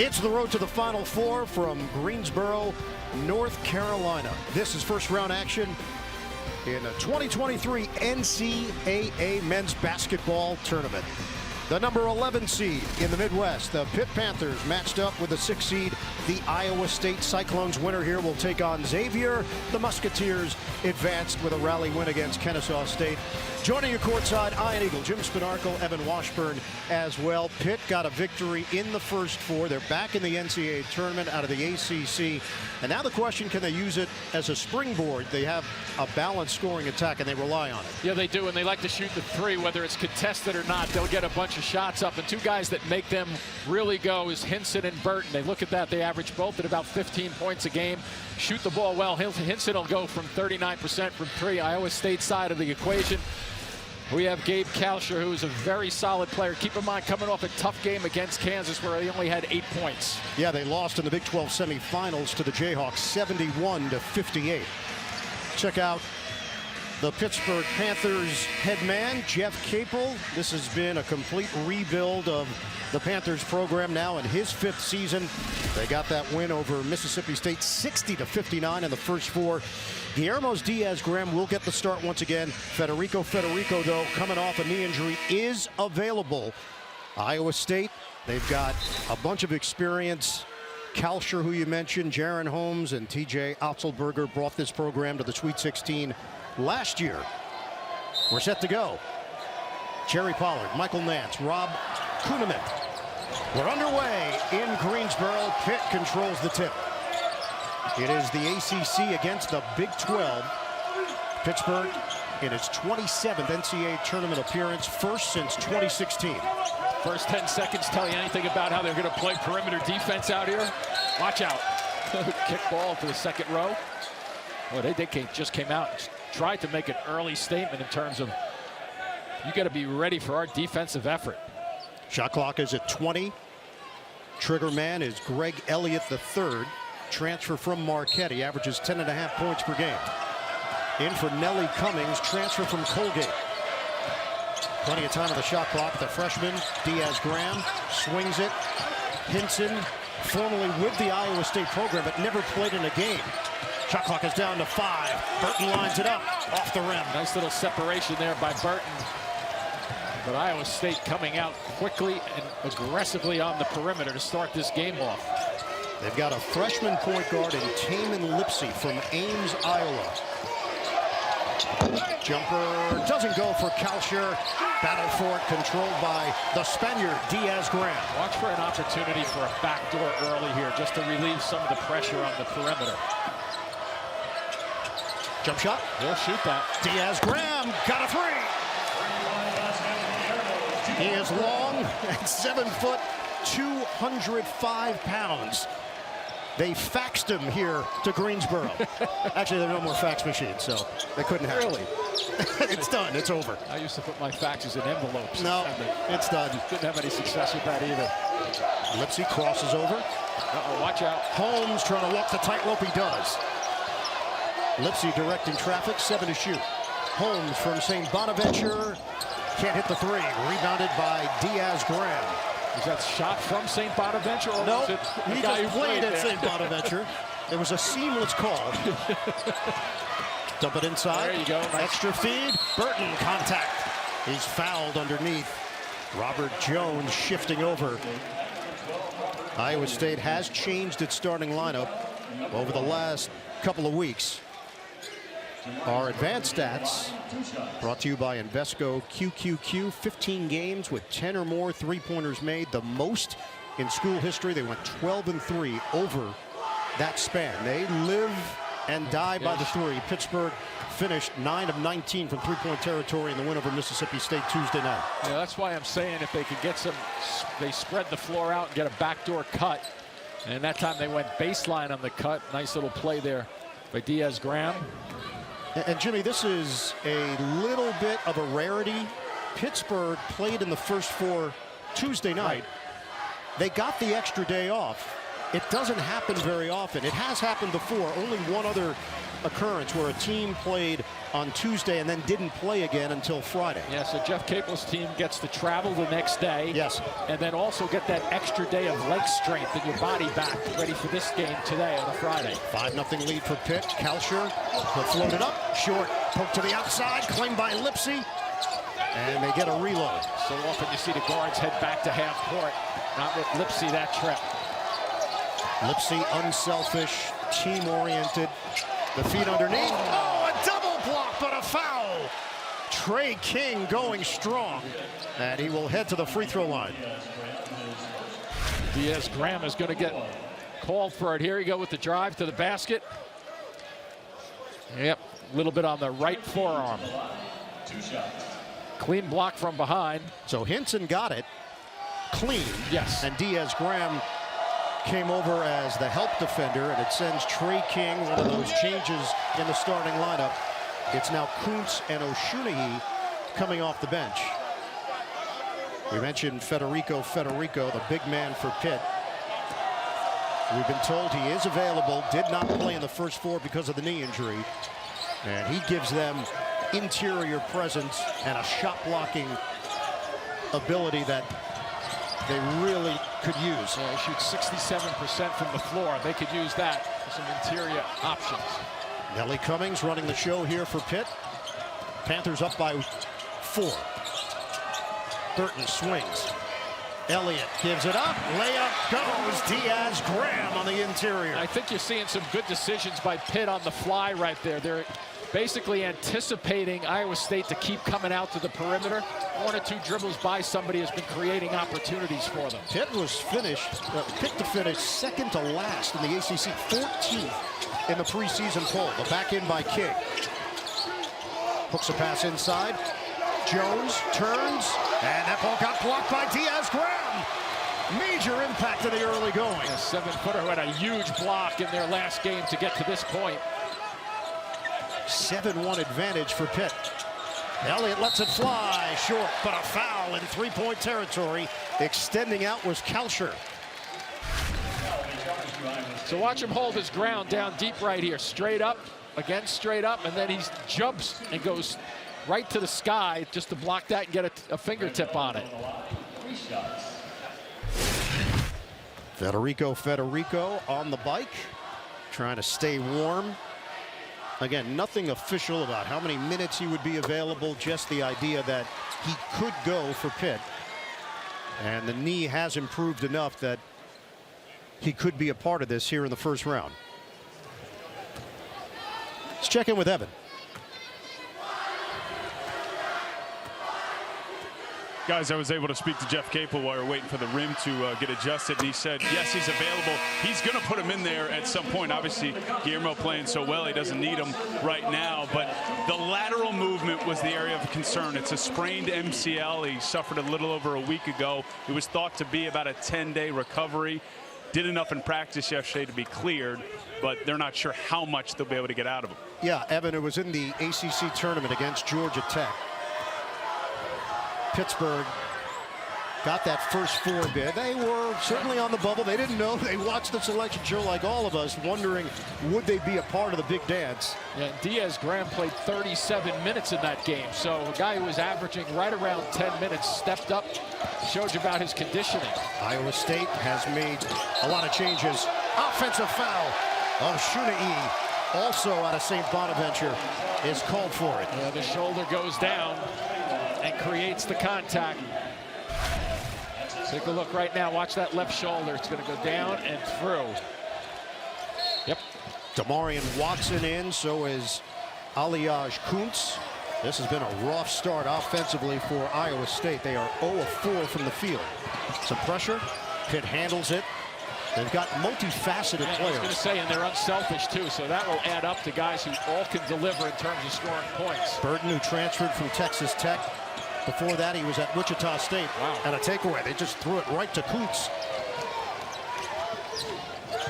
It's the road to the Final Four from Greensboro, North Carolina. This is first round action in a 2023 NCAA men's basketball tournament. The number 11 seed in the Midwest, the Pitt Panthers, matched up with the 6 seed, the Iowa State Cyclones. Winner here will take on Xavier. The Musketeers advanced with a rally win against Kennesaw State. Joining you courtside, Ian Eagle, Jim Spinarkle, Evan Washburn as well. Pitt got a victory in the first 4. They're back in the NCAA tournament out of the ACC. And now the question, can they use it as a springboard? They have a balanced scoring attack and they rely on it. Yeah, they do, and they like to shoot the 3, whether it's contested or not. They'll get a bunch of shots up, and 2 guys that make them really go is Hinson and Burton. They look at that, they average both at about 15 points a game. Shoot the ball well. Hinson will go from 39% from 3, Iowa State side of the equation. We have Gabe Kalsher, who's a very solid player. Keep in mind, coming off a tough game against Kansas where he only had 8 points. Yeah, they lost in the Big 12 semifinals to the Jayhawks 71-58. Check out the Pittsburgh Panthers head man, Jeff Capel. This has been a complete rebuild of the Panthers program now in his 5th season. They got that win over Mississippi State 60-59 in the first 4. Guillermo's Diaz-Graham will get the start once again. Federico, though, coming off a knee injury, is available. Iowa State, they've got a bunch of experience. Kalsher, who you mentioned, Jaron Holmes, and TJ Otzelberger brought this program to the Sweet 16 last year. We're set to go. Jerry Pollard, Michael Nance, Rob Kuhneman. We're underway in Greensboro. Pitt controls the tip. It is the ACC against the Big 12. Pittsburgh in its 27th NCAA tournament appearance, first since 2016. First 10 seconds tell you anything about how they're going to play perimeter defense out here. Watch out. Kick ball to the second row. Well, they just came out and tried to make an early statement in terms of, you got to be ready for our defensive effort. Shot clock is at 20. Trigger man is Greg Elliott III. Transfer from Marquette. He averages 10.5 points per game. In for Nellie Cummings, transfer from Colgate. Plenty of time on the shot clock. The freshman, Diaz-Graham, swings it. Hinson, formerly with the Iowa State program, but never played in a game. Shot clock is down to 5. Burton lines it up off the rim. Nice little separation there by Burton. But Iowa State coming out quickly and aggressively on the perimeter to start this game off. They've got a freshman point guard in Taman Lipsey from Ames, Iowa. Jumper doesn't go for Kalsher. Battle for it, controlled by the Spaniard, Diaz-Graham. Watch for an opportunity for a backdoor early here, just to relieve some of the pressure on the perimeter. Jump shot. He'll shoot that. Diaz-Graham got a 3. He is long and 7 foot, 205 pounds. They faxed him here to Greensboro. Actually, there are no more fax machines, so they couldn't have Really? It's done. It's over. I used to put my faxes in envelopes. No, it's done. Didn't have any success with that either. Lipsey crosses over. Uh-oh, watch out. Holmes trying to walk the tightrope. He does. Lipsey directing traffic. 7 to shoot. Holmes from St. Bonaventure. Can't hit the 3. Rebounded by Diaz-Graham. Was that shot from St. Bonaventure? Or no, was it he just played at St. Bonaventure. It was a seamless call. Dump it inside. There you go. Nice. Extra feed. Burton contact. He's fouled underneath. Robert Jones shifting over. Iowa State has changed its starting lineup over the last couple of weeks. Our advanced stats brought to you by Invesco QQQ. 15 games with 10 or more three-pointers made, the most in school history. They went 12-3 over that span. They live and die by the 3. Pittsburgh finished 9 of 19 from three-point territory in the win over Mississippi State Tuesday night. Yeah, that's why I'm saying if they could get some, they spread the floor out and get a backdoor cut. And that time they went baseline on the cut. Nice little play there by Diaz-Graham. And Jimmy, this is a little bit of a rarity. Pittsburgh played in the first 4 Tuesday night. They got the extra day off. It doesn't happen very often. It has happened before. Only one other occurrence where a team played on Tuesday and then didn't play again until Friday. Yeah, so Jeff Capel's team gets to travel the next day. Yes. And then also get that extra day of leg strength and your body back ready for this game today on a Friday. 5-0 lead for Pitt. Kalsher, he'll float it up. Short, poke to the outside, claimed by Lipsy. And they get a reload. So often you see the guards head back to half court. Not with Lipsy that trip. Lipsy, unselfish, team-oriented. The feet underneath. Oh, a double block, but a foul. Trey King going strong. And he will head to the free throw line. Diaz-Graham is going to get called for it. Here you go with the drive to the basket. Yep, a little bit on the right forearm. Clean block from behind. So Hinson got it clean. Yes. And Diaz-Graham came over as the help defender, and it sends Trey King, one of those changes in the starting lineup. It's now Kuntz and O'Shunahy coming off the bench. We mentioned Federico, the big man for Pitt. We've been told he is available, did not play in the first four because of the knee injury. And he gives them interior presence and a shot blocking ability that they really could use. Yeah, he shoots 67% from the floor. They could use that for some interior options. Nellie Cummings running the show here for Pitt. Panthers up by 4. Burton swings. Elliott gives it up. Layup goes. Diaz-Graham on the interior. I think you're seeing some good decisions by Pitt on the fly right there. They're basically anticipating Iowa State to keep coming out to the perimeter. 1 or 2 dribbles by somebody has been creating opportunities for them. Pitt was picked to finish second to last in the ACC, 14th in the preseason poll. The back in by King. Hooks a pass inside. Jones turns, and that ball got blocked by Diaz-Graham. Major impact in the early going. A 7-footer who had a huge block in their last game to get to this point. 7-1 advantage for Pitt. Elliott lets it fly short, but a foul in three-point territory. Extending out was Kalsher. So watch him hold his ground down deep right here. Straight up, again straight up, and then he jumps and goes right to the sky just to block that and get a fingertip on it. Federico on the bike, trying to stay warm. Again, nothing official about how many minutes he would be available, just the idea that he could go for Pitt. And the knee has improved enough that he could be a part of this here in the first round. Let's check in with Evan. Guys, I was able to speak to Jeff Capel while we were waiting for the rim to get adjusted, and he said, yes, he's available. He's going to put him in there at some point. Obviously, Guillermo playing so well, he doesn't need him right now, but the lateral movement was the area of concern. It's a sprained MCL. He suffered a little over a week ago. It was thought to be about a 10-day recovery. Did enough in practice yesterday to be cleared, but they're not sure how much they'll be able to get out of him. Yeah, Evan, it was in the ACC tournament against Georgia Tech. Pittsburgh got that first 4 bid. They were certainly on the bubble. They didn't know. They watched the selection show like all of us, wondering would they be a part of the big dance. Yeah, Diaz-Graham played 37 minutes in that game. So a guy who was averaging right around 10 minutes stepped up, showed you about his conditioning. Iowa State has made a lot of changes. Offensive foul of O'Shunahy, also out of St. Bonaventure, is called for it. Yeah, the shoulder goes down and creates the contact. Take a look right now. Watch that left shoulder. It's going to go down and through. Yep. Damarian Watson in, so is Aliaj Kuntz. This has been a rough start offensively for Iowa State. They are 0 of 4 from the field. Some pressure. Pitt handles it. They've got multifaceted players. I was going to say, and they're unselfish too, so that will add up to guys who all can deliver in terms of scoring points. Burton, who transferred from Texas Tech. Before that, he was at Wichita State. Wow. And a takeaway. They just threw it right to Kuntz.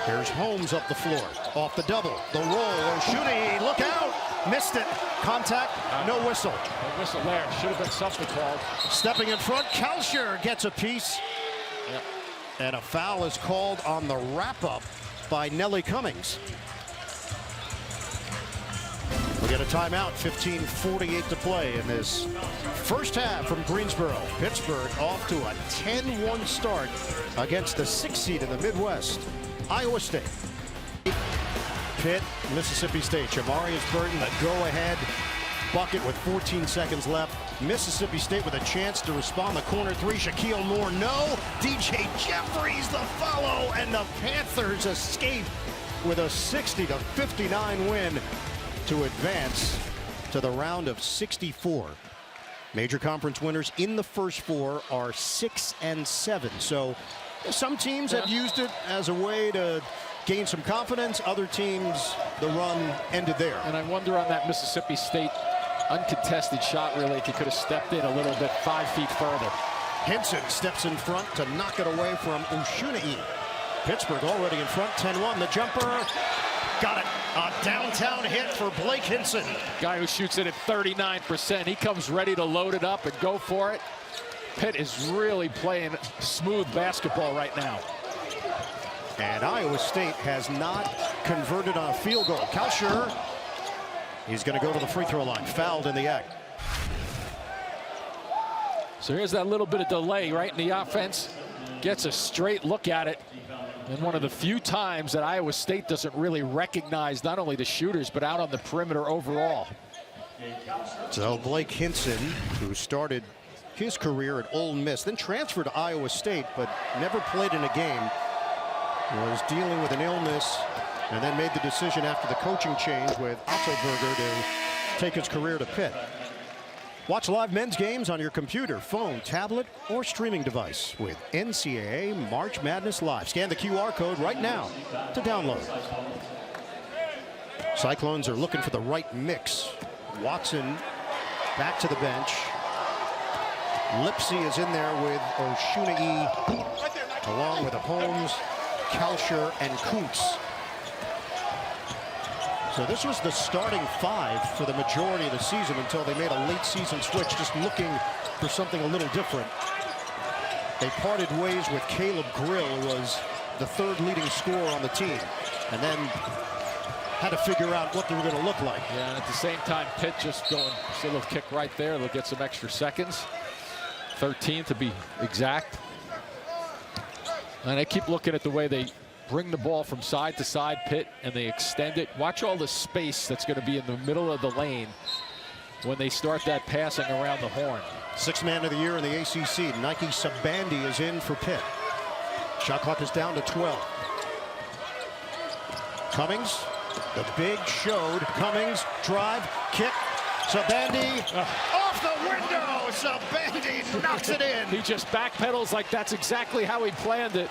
Here's Holmes up the floor. Off the double. The roll. O'Shunahy, look out. Missed it. Contact. No whistle. No whistle there. Should have been something called. Stepping in front. Kalsher gets a piece. Yep. And a foul is called on the wrap-up by Nellie Cummings. We get a timeout, 15:48 to play in this first half from Greensboro. Pittsburgh off to a 10-1 start against the 6th seed in the Midwest, Iowa State. Pitt, Mississippi State. Jamarius Burton, the go-ahead bucket with 14 seconds left. Mississippi State with a chance to respond. The corner three, Shaquille Moore, no. DJ Jeffries the follow, and the Panthers escape with a 60-59 win to advance to the round of 64. Major conference winners in the first four are 6 and 7. So some teams have used it as a way to gain some confidence. Other teams, the run ended there. And I wonder on that Mississippi State uncontested shot, really, if he could have stepped in a little bit 5 feet further. Henson steps in front to knock it away from Oshunai. Pittsburgh already in front, 10-1. The jumper, got it. A downtown hit for Blake Henson. Guy who shoots it at 39%. He comes ready to load it up and go for it. Pitt is really playing smooth basketball right now. And Iowa State has not converted on a field goal. Kalsher, he's going to go to the free throw line. Fouled in the act. So here's that little bit of delay right in the offense. Gets a straight look at it. And one of the few times that Iowa State doesn't really recognize not only the shooters, but out on the perimeter overall. So Blake Henson, who started his career at Ole Miss, then transferred to Iowa State, but never played in a game, was dealing with an illness, and then made the decision after the coaching change with Otzelberger to take his career to Pitt. Watch live men's games on your computer, phone, tablet, or streaming device with NCAA March Madness Live. Scan the QR code right now to download. Cyclones are looking for the right mix. Watson back to the bench. Lipsey is in there with Oshunai, along with Holmes, Kalsher, and Kuntz. So this was the starting five for the majority of the season until they made a late season switch, just looking for something a little different. They parted ways with Caleb Grill, who was the third leading scorer on the team, and then had to figure out what they were going to look like. Yeah, and at the same time, Pitt just going, see a little kick right there. They'll get some extra seconds. 13 to be exact. And I keep looking at the way they bring the ball from side to side, Pitt, and they extend it. Watch all the space that's going to be in the middle of the lane when they start that passing around the horn. Sixth man of the year in the ACC, Nike Sabandi, is in for Pitt. Shot clock is down to 12. Cummings, the big showed. Cummings, drive, kick. Sabandi off the window. Sabandi knocks it in. He just backpedals like that's exactly how he planned it.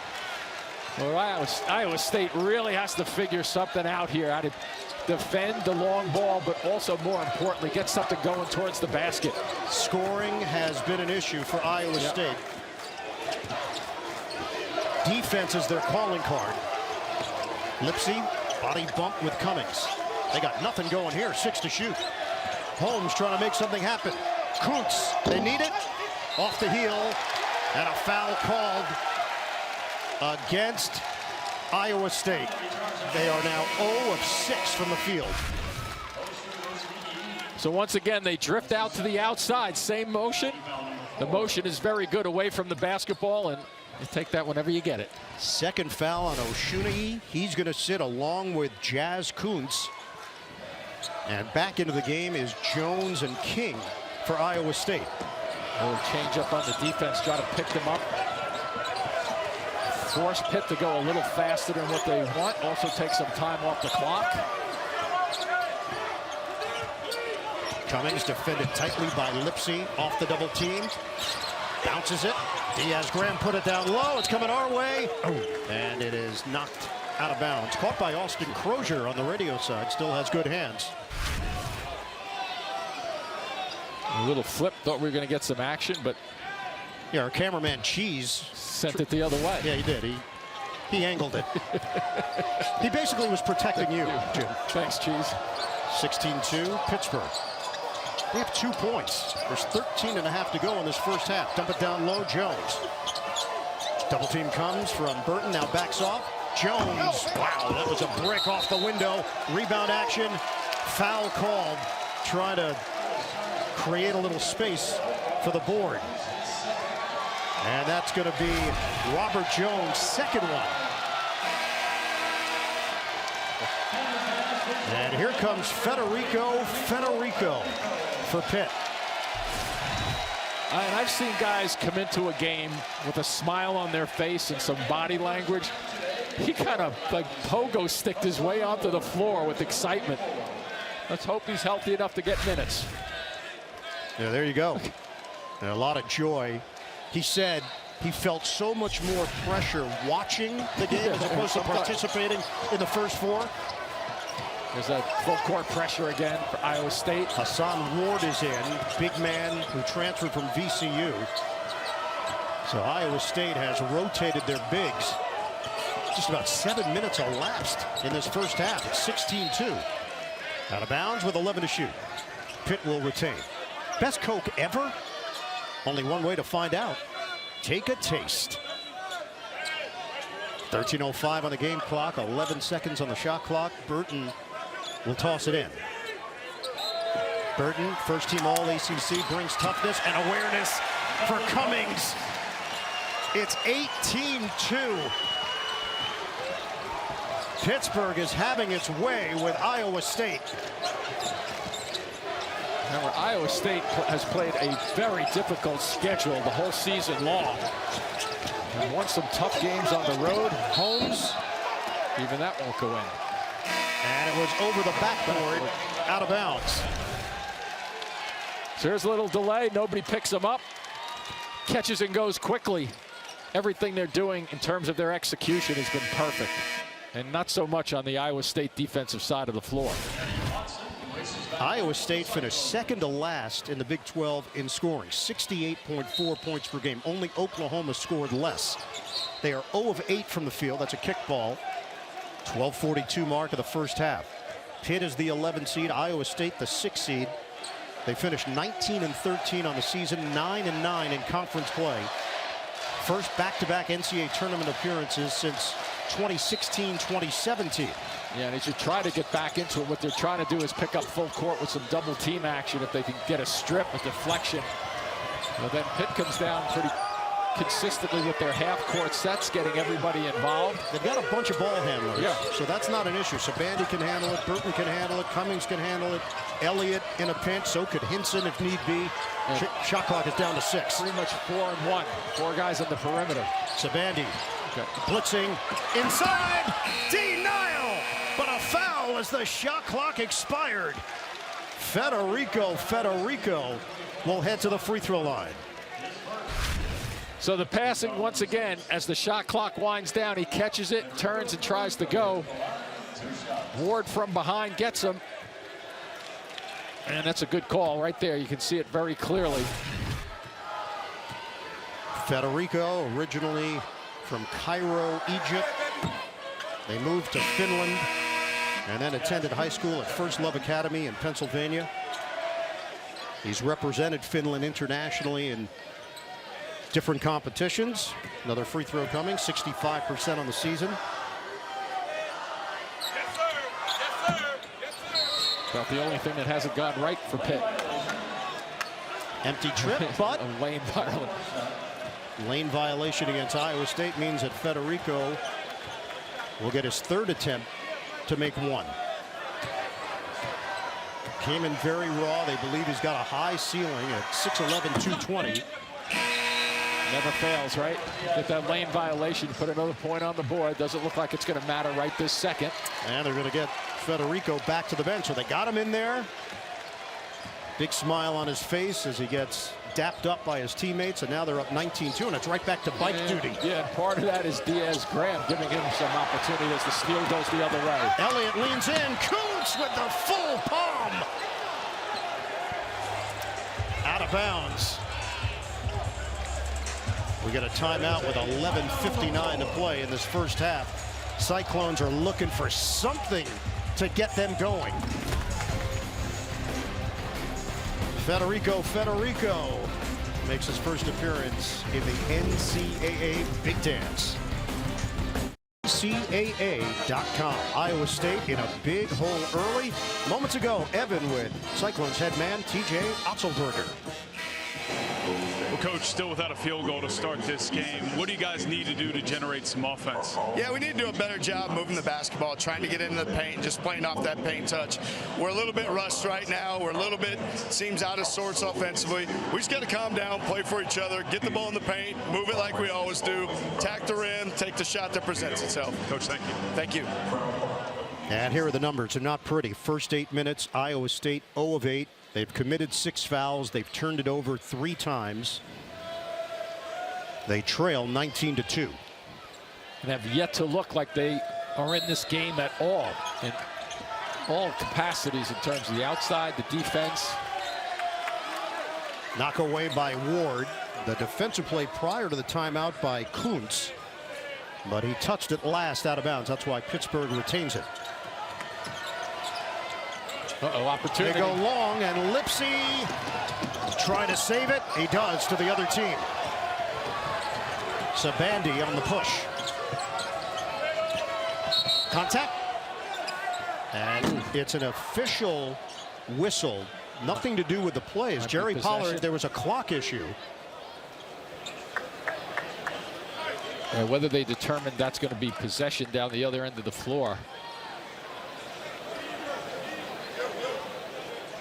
Well, Iowa State really has to figure something out here, how to defend the long ball, but also, more importantly, get something going towards the basket. Scoring has been an issue for Iowa State. Defense is their calling card. Lipsey, body bump with Cummings. They got nothing going here, 6 to shoot. Holmes trying to make something happen. Kuntz, they need it. Off the heel, and a foul called against Iowa State. They are now 0 of 6 from the field. So once again, they drift out to the outside. Same motion. The motion is very good away from the basketball, and you take that whenever you get it. Second foul on Oshunai. He's going to sit along with Jazz Kuntz. And back into the game is Jones and King for Iowa State. A little change up on the defense, try to pick them up. Force Pitt to go a little faster than what they want. Also take some time off the clock. Cummings defended tightly by Lipsey off the double team. Bounces it. Diaz-Graham put it down low. It's coming our way. And it is knocked out of bounds. Caught by Austin Crozier on the radio side. Still has good hands. A little flip. Thought we were going to get some action, but yeah, our cameraman Cheese sent it the other way. Yeah, he did. He angled it. He basically was protecting you, Jim. Thanks, Cheese. 16-2, Pittsburgh. They have 2 points. There's 13 and a half to go in this first half. Dump it down low, Jones. Double team comes from Burton, now backs off. Jones, wow, that was a brick off the window. Rebound action, foul called. Try to create a little space for the board. And that's going to be Robert Jones' second one. And here comes Federico for Pitt. And I've seen guys come into a game with a smile on their face and some body language. He kind of like pogo sticked his way onto the floor with excitement. Let's hope he's healthy enough to get minutes. Yeah, there you go. And a lot of joy. He said he felt so much more pressure watching the game as opposed to participating in the first four. There's that full court pressure again for Iowa State. Hassan Ward is in, big man who transferred from VCU. So Iowa State has rotated their bigs. Just about 7 minutes elapsed in this first half. It's 16-2. Out of bounds with 11 to shoot. Pitt will retain. Best Coke ever? Only one way to find out. Take a taste. 13:05 on the game clock, 11 seconds on the shot clock. Burton will toss it in. Burton, first team All-ACC, brings toughness and awareness for Cummings. It's 18-2. Pittsburgh is having its way with Iowa State. Remember, Iowa State has played a very difficult schedule the whole season long. And won some tough games on the road. Homes, even that won't go in. And it was over the backboard, out of bounds. So here's a little delay. Nobody picks him up. Catches and goes quickly. Everything they're doing in terms of their execution has been perfect. And not so much on the Iowa State defensive side of the floor. Iowa State finished second to last in the Big 12 in scoring, 68.4 points per game. Only Oklahoma scored less. They are 0 of 8 from the field. That's a kickball. 12:42 mark of the first half. Pitt is the 11 seed, Iowa State the 6 seed. They finished 19-13 on the season, 9-9 in conference play. First back-to-back NCAA tournament appearances since 2016-2017. Yeah, and they should try to get back into it. What they're trying to do is pick up full court with some double team action. If they can get a strip, a deflection. Well, then Pitt comes down pretty consistently with their half-court sets, getting everybody involved. They've got a bunch of ball handlers, yeah. So that's not an issue. Sabandi can handle it, Burton can handle it, Cummings can handle it, Elliott in a pinch, so could Hinson if need be. Shot clock is down to 6. Pretty much 4-1. 4 guys on the perimeter. Sabandi blitzing inside, denial, but a foul as the shot clock expired. Federico will head to the free throw line. So the passing once again, as the shot clock winds down, he catches it, turns and tries to go. Ward from behind gets him. And that's a good call right there. You can see it very clearly. Federico, originally from Cairo, Egypt. They moved to Finland and then attended high school at First Love Academy in Pennsylvania. He's represented Finland internationally in different competitions. Another free throw coming, 65% on the season. About the only thing that hasn't gone right for Pitt. Empty trip, but a lane violation. Lane violation against Iowa State means that Federico will get his third attempt to make one. Came in very raw. They believe he's got a high ceiling at 6'11", 220. Never fails, right? Get that lane violation, put another point on the board. Doesn't look like it's going to matter right this second. And they're going to get Federico back to the bench. So they got him in there. Big smile on his face as he gets dapped up by his teammates, and now they're up 19-2, and it's right back to bike duty. Yeah, part of that is Diaz-Graham giving him some opportunity as the steal goes the other way. Elliott leans in. Kuntz with the full palm. Out of bounds. We get a timeout with 11:59 to play in this first half. Cyclones are looking for something to get them going. Federico makes his first appearance in the NCAA Big Dance. NCAA.com. Iowa State in a big hole early. Moments ago, Evan with Cyclones head man TJ Otzelberger. Well, Coach, still without a field goal to start this game. What do you guys need to do to generate some offense? Yeah, we need to do a better job moving the basketball, trying to get into the paint, just playing off that paint touch. We're a little bit rushed right now. We're a little bit, seems out of sorts offensively. We just got to calm down, play for each other, get the ball in the paint, move it like we always do, attack the rim, take the shot that presents itself. Coach, thank you. Thank you. And here are the numbers. They're not pretty. First 8 minutes, Iowa State 0 of 8. They've committed 6 fouls. They've turned it over 3 times. They trail 19-2. And have yet to look like they are in this game at all, in all capacities in terms of the outside, the defense. Knock away by Ward. The defensive play prior to the timeout by Kuntz. But he touched it last out of bounds. That's why Pittsburgh retains it. Uh-oh, opportunity. They go long, and Lipsy trying to save it. He does to the other team. Sabandi on the push. Contact. And it's an official whistle. Nothing to do with the plays. Jerry Pollard, there was a clock issue. Whether they determined that's going to be possession down the other end of the floor.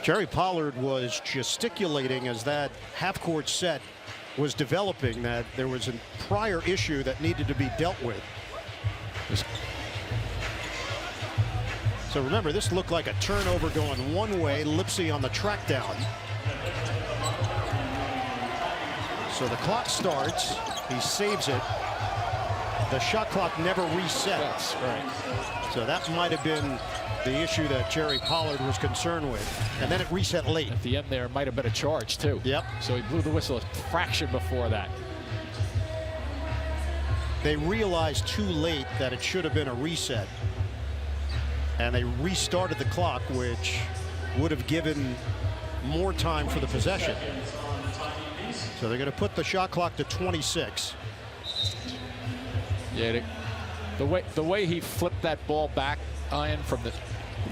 Jerry Pollard was gesticulating as that half-court set was developing, that there was a prior issue that needed to be dealt with. So remember, this looked like a turnover going one way. Lipsy on the track down. So the clock starts. He saves it. The shot clock never resets. Right. So that might have been the issue that Jerry Pollard was concerned with. And then it reset late. At the end there might have been a charge too. Yep. So he blew the whistle a fraction before that. They realized too late that it should have been a reset. And they restarted the clock, which would have given more time for the possession. So they're going to put the shot clock to 26. Yeah, the way he flipped that ball back, Ian, from the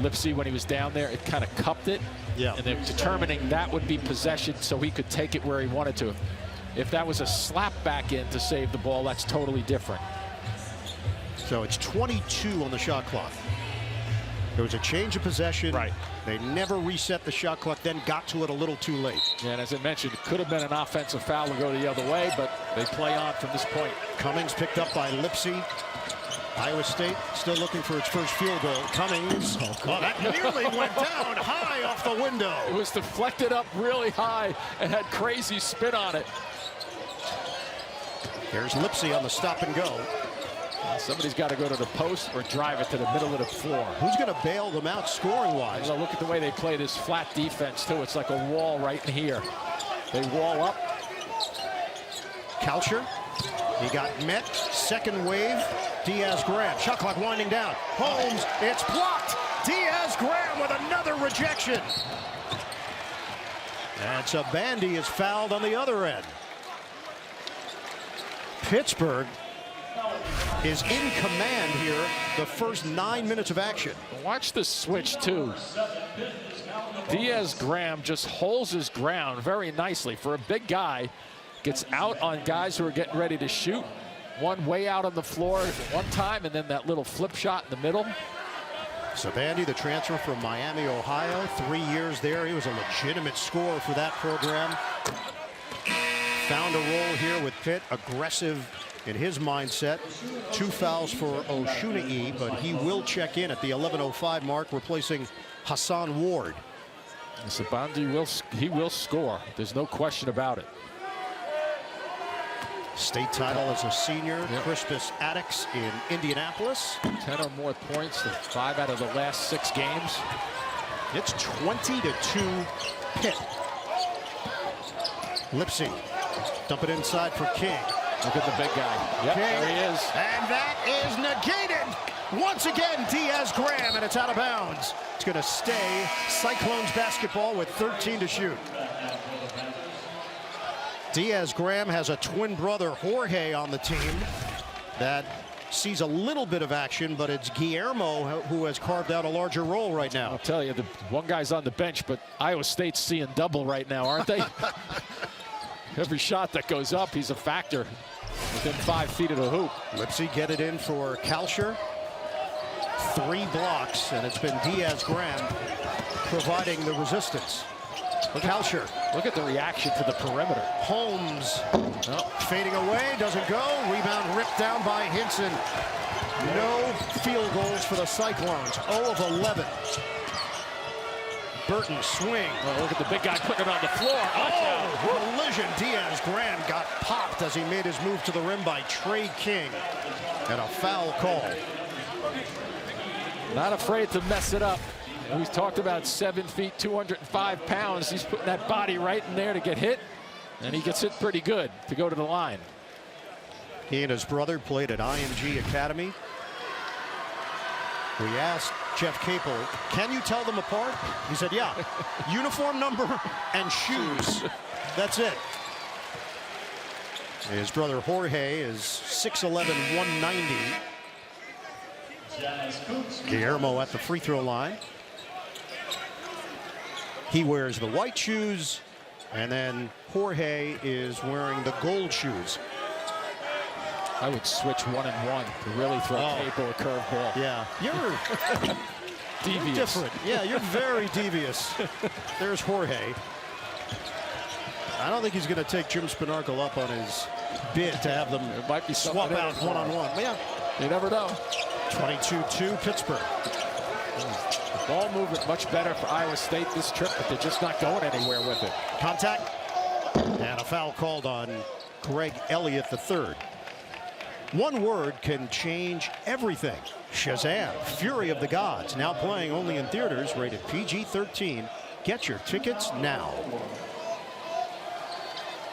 Lipsy when he was down there, it kind of cupped it. Yeah. And they're determining that would be possession so he could take it where he wanted to. If that was a slap back in to save the ball, that's totally different. So it's 22 on the shot clock. There was a change of possession. Right. They never reset the shot clock, then got to it a little too late. Yeah, and as I mentioned, it could have been an offensive foul to go the other way, but they play on from this point. Cummings picked up by Lipsy. Iowa State still looking for its first field goal. Cummings. Oh, that nearly went down high off the window. It was deflected up really high and had crazy spin on it. Here's Lipsy on the stop and go. Somebody's got to go to the post or drive it to the middle of the floor. Who's going to bail them out scoring-wise? Look at the way they play this flat defense, too. It's like a wall right in here. They wall up. Kalcher. He got met. Second wave. Diaz-Graham. Shot clock winding down. Holmes. It's blocked. Diaz-Graham with another rejection. And Sabandi is fouled on the other end. Pittsburgh is in command here the first 9 minutes of action. Watch the switch, too. Diaz-Graham just holds his ground very nicely. For a big guy, gets out on guys who are getting ready to shoot. One way out on the floor one time, and then that little flip shot in the middle. Sabandi, the transfer from Miami, Ohio, 3 years there. He was a legitimate scorer for that program. Found a role here with Pitt, aggressive in his mindset. 2 fouls for Oshunai, but he will check in at the 11:05 mark, replacing Hassan Ward. Sabandi will score. There's no question about it. State title as a senior, Yep. Crispus Attucks in Indianapolis. 10 or more points, 5 out of the last 6 games. It's 20-2 Pitt. Lipsy, dump it inside for King. Look at the big guy. Yep, King. there he is. And that is negated. Once again, Diaz-Graham, and it's out of bounds. It's going to stay Cyclones basketball with 13 to shoot. Diaz-Graham has a twin brother, Jorge, on the team that sees a little bit of action, but it's Guillermo who has carved out a larger role right now. I'll tell you, the one guy's on the bench, but Iowa State's seeing double right now, aren't they? Every shot that goes up, he's a factor within 5 feet of the hoop. Lipsy get it in for Kalsher. 3 blocks, and it's been Diaz-Graham providing the resistance. Kalsher. Look at the reaction to the perimeter. Holmes fading away, doesn't go. Rebound ripped down by Hinson. No field goals for the Cyclones. 0 of 11. Burton swing. Oh, look at the big guy putting it on the floor. Oh, collision. Diaz-Graham got popped as he made his move to the rim by Trey King. And a foul call. Not afraid to mess it up. We've talked about 7 feet, 205 pounds. He's putting that body right in there to get hit, and he gets hit pretty good to go to the line. He and his brother played at IMG Academy. We asked Jeff Capel, can you tell them apart? He said, yeah, uniform number and shoes. That's it. His brother Jorge is 6'11", 190. Guillermo at the free throw line. He wears the white shoes, and then Jorge is wearing the gold shoes. I would switch 1-and-1 to really throw Capel a curveball. Yeah, you're devious. Different. Yeah, you're very devious. There's Jorge. I don't think he's going to take Jim Spanarkel up on his bid to have them might be swap out 1-on-1. Yeah, you never know. 22-2 Pittsburgh. The ball movement much better for Iowa State this trip, but they're just not going anywhere with it. Contact and a foul called on Greg Elliott III. One word can change everything. Shazam! Fury of the Gods, now playing only in theaters, rated PG-13. Get your tickets now.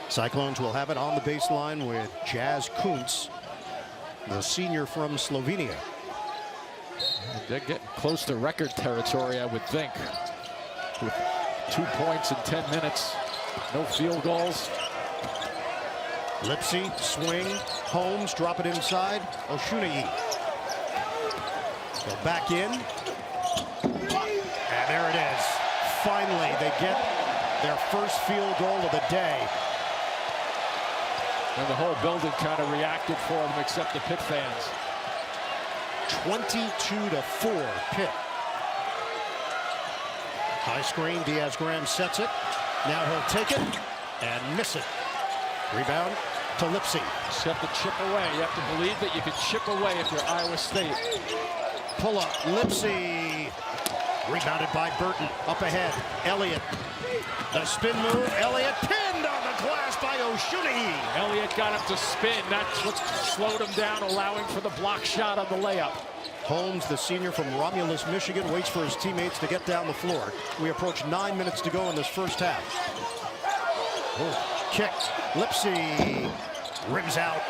Cyclones will have it on the baseline with Jazz Kuntz, the senior from Slovenia. They're getting close to record territory, I would think. With 2 points in 10 minutes, no field goals. Lipsy, swing, Holmes, drop it inside, Oshunei. Go back in. And there it is. Finally, they get their first field goal of the day. And the whole building kind of reacted for them, except the Pitt fans. 22-4 Pitt. High screen, Diaz-Graham sets it. Now he'll take it and miss it. Rebound to Lipsy. You have to chip away. You have to believe that you can chip away if you're Iowa State. Pull up, Lipsy. Rebounded by Burton. Up ahead, Elliott. The spin move, Elliott pinned on the glass by Oshunei. Elliott got him to spin. That's what slowed him down, allowing for the block shot on the layup. Holmes, the senior from Romulus, Michigan, waits for his teammates to get down the floor. We approach 9 minutes to go in this first half. Kicked, Lipsy rims out.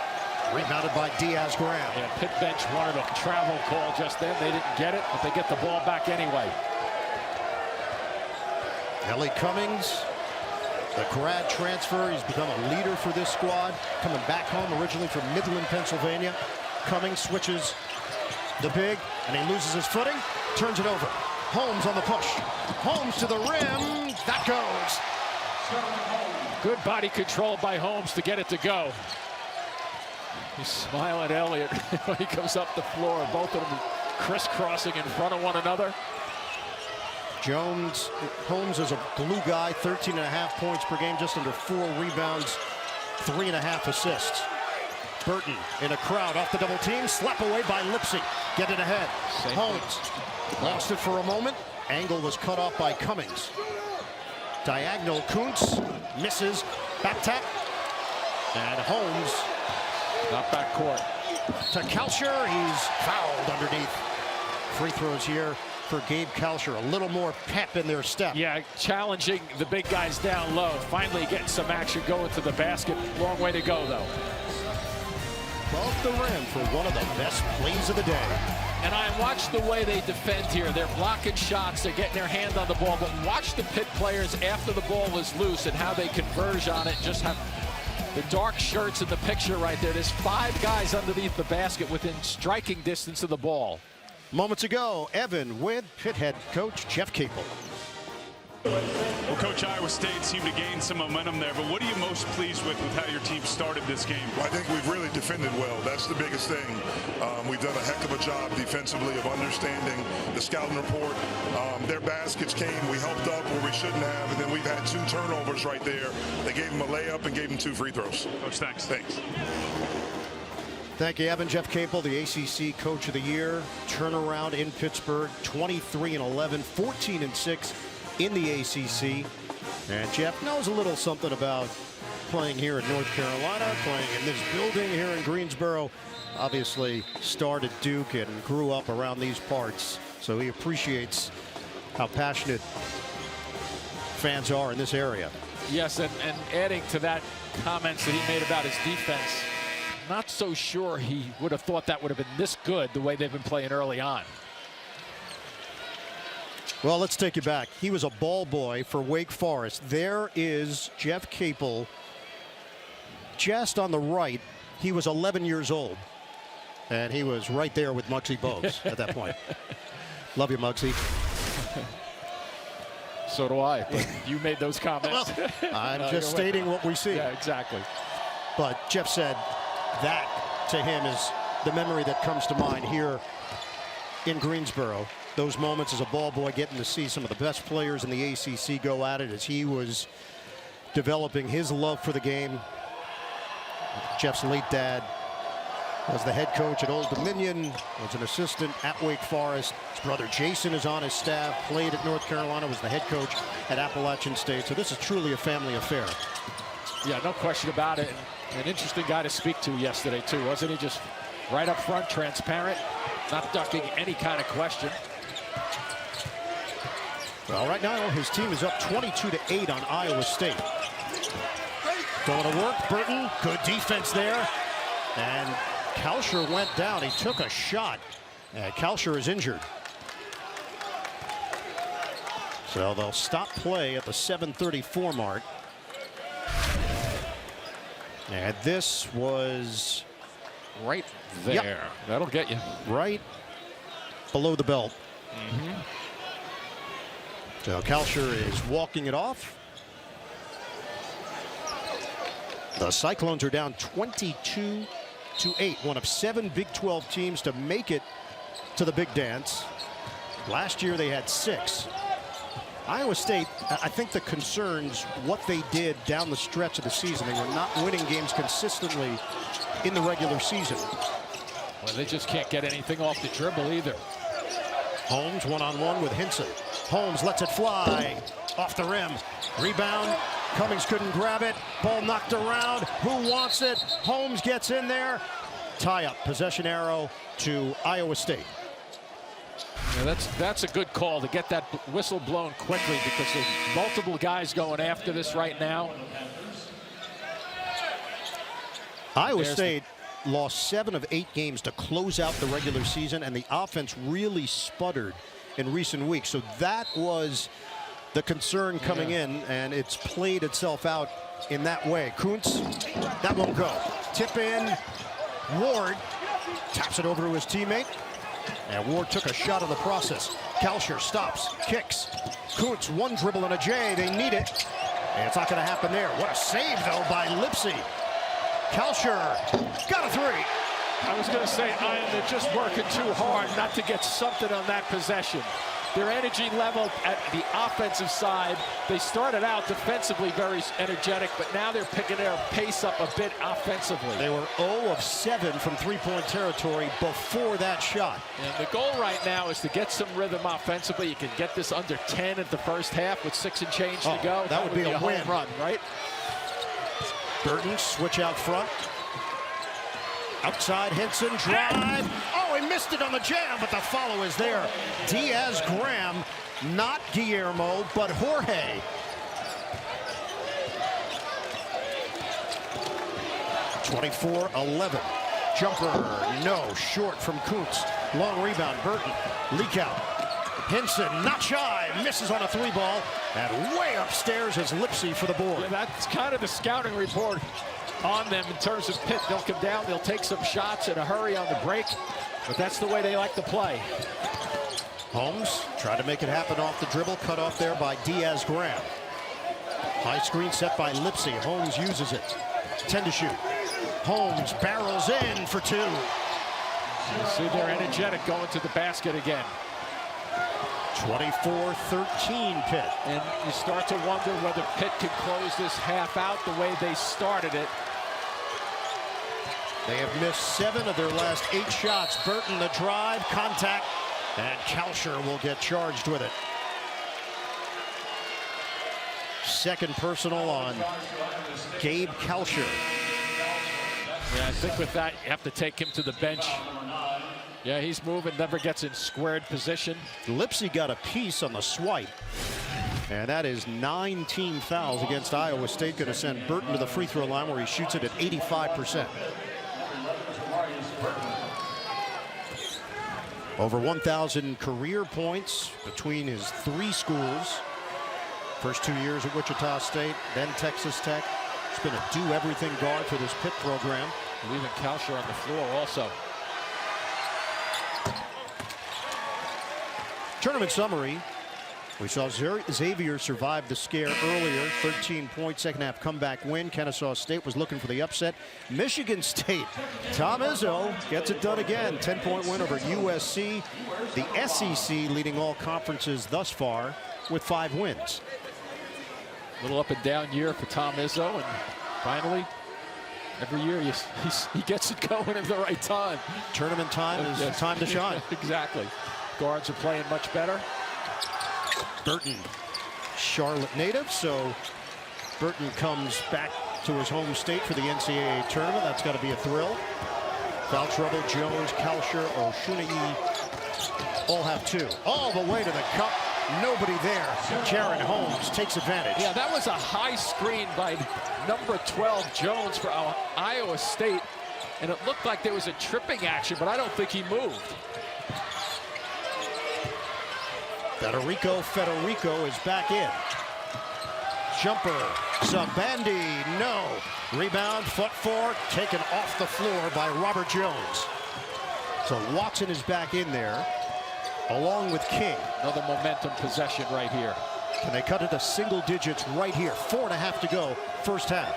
Rebounded by Diaz-Graham. Yeah, Pitt bench wanted a travel call just then. They didn't get it, but they get the ball back anyway. Ellie Cummings, the grad transfer. He's become a leader for this squad. Coming back home originally from Midland, Pennsylvania. Cummings switches the big, and he loses his footing. Turns it over. Holmes on the push. Holmes to the rim. That goes. Good body control by Holmes to get it to go. You smile at Elliott when he comes up the floor. Both of them crisscrossing in front of one another. Jones, Holmes is a glue guy, 13.5 points per game, just under 4 rebounds, 3.5 assists. Burton in a crowd off the double team, slap away by Lipsy. Get it ahead. Holmes lost it for a moment. Angle was cut off by Cummings. Diagonal, Kuntz misses. Back tap. And Holmes. Not back court. To Kalsher, he's fouled underneath. Free throws here for Gabe Kalsher. A little more pep in their step. Yeah, challenging the big guys down low. Finally getting some action going to the basket. Long way to go, though. Above the rim for one of the best plays of the day. And I watch the way they defend here. They're blocking shots. They're getting their hand on the ball. But watch the Pitt players after the ball is loose and how they converge on it. Just have The dark shirts in the picture right there. There's 5 guys underneath the basket within striking distance of the ball. Moments ago, Evan with Pitt head coach Jeff Capel. Well, Coach, Iowa State seemed to gain some momentum there, but what are you most pleased with how your team started this game? Well, I think we've really defended well. That's the biggest thing. We've done a heck of a job defensively of understanding the scouting report. Their baskets came, we helped up where we shouldn't have, and then we've had 2 turnovers right there. They gave them a layup and gave them 2 free throws. Coach, thanks. Thanks. Thank you, Evan. Jeff Capel, the ACC Coach of the Year. Turnaround in Pittsburgh, 23-11, 14-6 in the ACC. And Jeff knows a little something about playing here in North Carolina, playing in this building here in Greensboro. Obviously started Duke and grew up around these parts. So he appreciates how passionate fans are in this area. Yes, and adding to that comments that he made about his defense, not so sure he would have thought that would have been this good the way they've been playing early on. Well, let's take you back. He was a ball boy for Wake Forest. There is Jeff Capel just on the right. He was 11 years old, and he was right there with Muggsy Bogues at that point. Love you, Muggsy. So do I, but you made those comments. Well, I'm just stating what we see. Yeah, exactly. But Jeff said that to him is the memory that comes to mind here in Greensboro. Those moments as a ball boy, getting to see some of the best players in the ACC go at it as he was developing his love for the game. Jeff's late dad was the head coach at Old Dominion, was an assistant at Wake Forest. His brother Jason is on his staff, played at North Carolina, was the head coach at Appalachian State. So this is truly a family affair. Yeah, no question about it. An interesting guy to speak to yesterday, too, wasn't he? Just right up front, transparent, not ducking any kind of question. Well, right now his team is up 22-8 on Iowa State. Going to work, Burton, good defense there. And Kalsher went down, he took a shot. Kalsher is injured. So they'll stop play at the 7:34 mark. And this was right there. Yep. That'll get you. Right below the belt. So Kalsher is walking it off. The Cyclones are down 22-8, one of 7 Big 12 teams to make it to the big dance. Last year they had 6. Iowa State, I think the concerns, what they did down the stretch of the season, they were not winning games consistently in the regular season. Well, they just can't get anything off the dribble either. Holmes one-on-one with Hinson. Holmes lets it fly off the rim. Rebound. Cummings couldn't grab it. Ball knocked around. Who wants it? Holmes gets in there. Tie up. Possession arrow to Iowa State. Yeah, that's a good call to get that whistle blown quickly because there's multiple guys going after this right now. Iowa State lost 7 of 8 games to close out the regular season, and the offense really sputtered in recent weeks. So that was the concern coming in, and it's played itself out in that way. Kuntz, that won't go. Tip in. Ward taps it over to his teammate, and Ward took a shot in the process. Kalsher stops, kicks. Kuntz, one dribble and a J. They need it, and it's not going to happen there. What a save, though, by Lipsy. Kalsher got a 3. I was going to say, Ian, they're just working too hard not to get something on that possession. Their energy level at the offensive side, they started out defensively very energetic, but now they're picking their pace up a bit offensively. They were 0 of 7 from three-point territory before that shot. And the goal right now is to get some rhythm offensively. You can get this under 10 at the first half with 6 and change to go. That would be a win. home run, right? Burton, switch out front. Outside, Hinson, drive. Oh, he missed it on the jam, but the follow is there. Diaz-Graham, not Guillermo, but Jorge. (24-11). Jumper, no, short from Kuntz. Long rebound, Burton. Leak out. Hinson, not shy, misses on a 3-ball, and way upstairs is Lipsy for the board. Yeah, that's kind of the scouting report on them in terms of Pitt. They'll come down, they'll take some shots in a hurry on the break, but that's the way they like to play. Holmes tried to make it happen off the dribble, cut off there by Diaz-Graham. High screen set by Lipsy. Holmes uses it. 10 to shoot. Holmes barrels in for 2. You see they're energetic going to the basket again. 24-13 Pitt. And you start to wonder whether Pitt can close this half out the way they started it. They have missed 7 of their last 8 shots. Burton the drive, contact, and Kalsher will get charged with it. Second personal on Gabe Kalsher. Yeah, I think with that, you have to take him to the bench. Yeah, he's moving, never gets in squared position. Lipsy got a piece on the swipe. And that is 9 team fouls against Iowa State. Going to send Burton to the free throw line where he shoots it at 85%. Over 1,000 career points between his 3 schools. First 2 years at Wichita State, then Texas Tech. It's been a do-everything guard for this Pitt program. Leaving Kalsher on the floor also. Tournament summary. We saw Xavier survive the scare earlier. 13-point second-half comeback win. Kennesaw State was looking for the upset. Michigan State. Tom Izzo gets it done again. 10-point win over USC. The SEC leading all conferences thus far with 5 wins. A little up and down year for Tom Izzo, and finally, every year he gets it going at the right time. Tournament time is the time to shine. Exactly. Guards are playing much better. Burton, Charlotte native, so Burton comes back to his home state for the NCAA tournament. That's got to be a thrill. Foul trouble, Jones, Kalsher, Oshunagi all have 2. All the way to the cup. Nobody there. Jaron Holmes takes advantage. Yeah, that was a high screen by number 12 Jones for Iowa State, and it looked like there was a tripping action, but I don't think he moved. Federico is back in. Jumper, Sabandi, no. Rebound, foot 4, taken off the floor by Robert Jones. So Watson is back in there, along with King. Another momentum possession right here. Can they cut it to single digits right here? 4.5 to go, first half.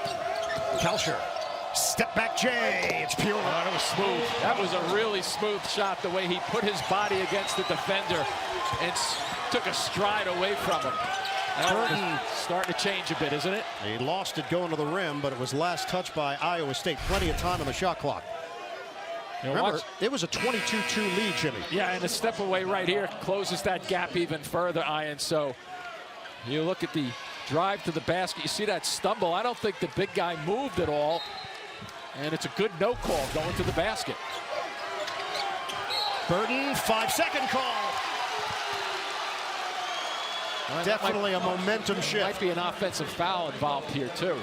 Kalsher, step back Jay, it's pure. Oh, that was smooth. That was a really smooth shot, the way he put his body against the defender and took a stride away from him. Burton starting to change a bit, isn't it? He lost it going to the rim, but it was last touched by Iowa State. Plenty of time on the shot clock. Remember, it was a 22-2 lead, Jimmy. Yeah, and a step away right here closes that gap even further, Ian. So you look at the drive to the basket, you see that stumble. I don't think the big guy moved at all, and it's a good no call going to the basket. Burton, 5-second call. Well, definitely a momentum shift. Might be an offensive foul involved here, too.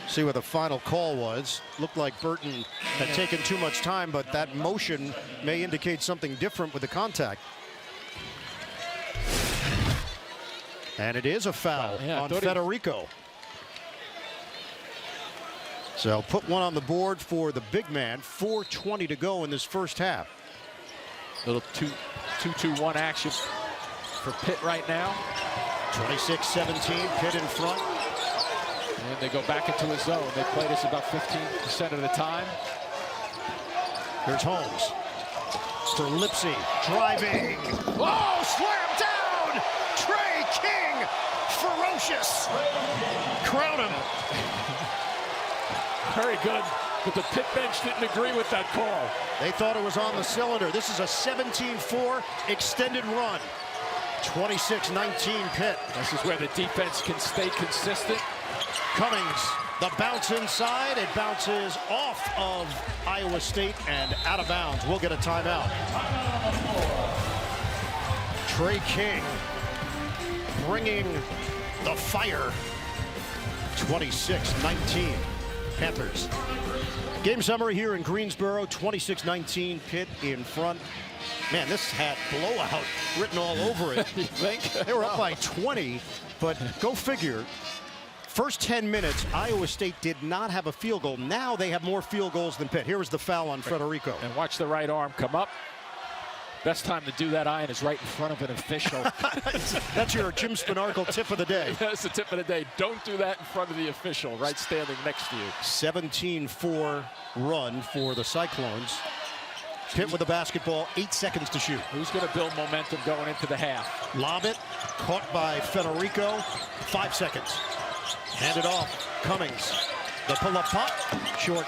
See what the final call was. Looked like Burton had taken too much time, but that motion may indicate something different with the contact. And it is a foul on Federico. So put one on the board for the big man. 4:20 to go in this first half. Little 2-2-1 action for Pitt right now. 26-17, Pitt in front. And they go back into a zone. They play this about 15% of the time. Here's Holmes for Lipsy, driving. Oh, slam down! Trey King, ferocious. Crown him. Very good, but the Pitt bench didn't agree with that call. They thought it was on the cylinder. This is a 17-4 extended run. 26-19 Pitt. This is where the defense can stay consistent. Cummings, the bounce inside. It bounces off of Iowa State and out of bounds. We'll get a timeout. Trey King bringing the fire. 26-19 Panthers. Game summary here in Greensboro, 26-19, Pitt in front. Man, this had blowout written all over it. You think? They were up by 20, but go figure. First 10 minutes, Iowa State did not have a field goal. Now they have more field goals than Pitt. Here was the foul on Federico. And watch the right arm come up. Best time to do that, Ian, is right in front of an official. That's your Jim Spinarkle tip of the day. That's the tip of the day. Don't do that in front of the official, right standing next to you. 17-4 run for the Cyclones. Pitt with the basketball, 8 seconds to shoot. Who's going to build momentum going into the half? Lob it, caught by Federico, 5 seconds. Hand it off, Cummings. The pull-up pop, short.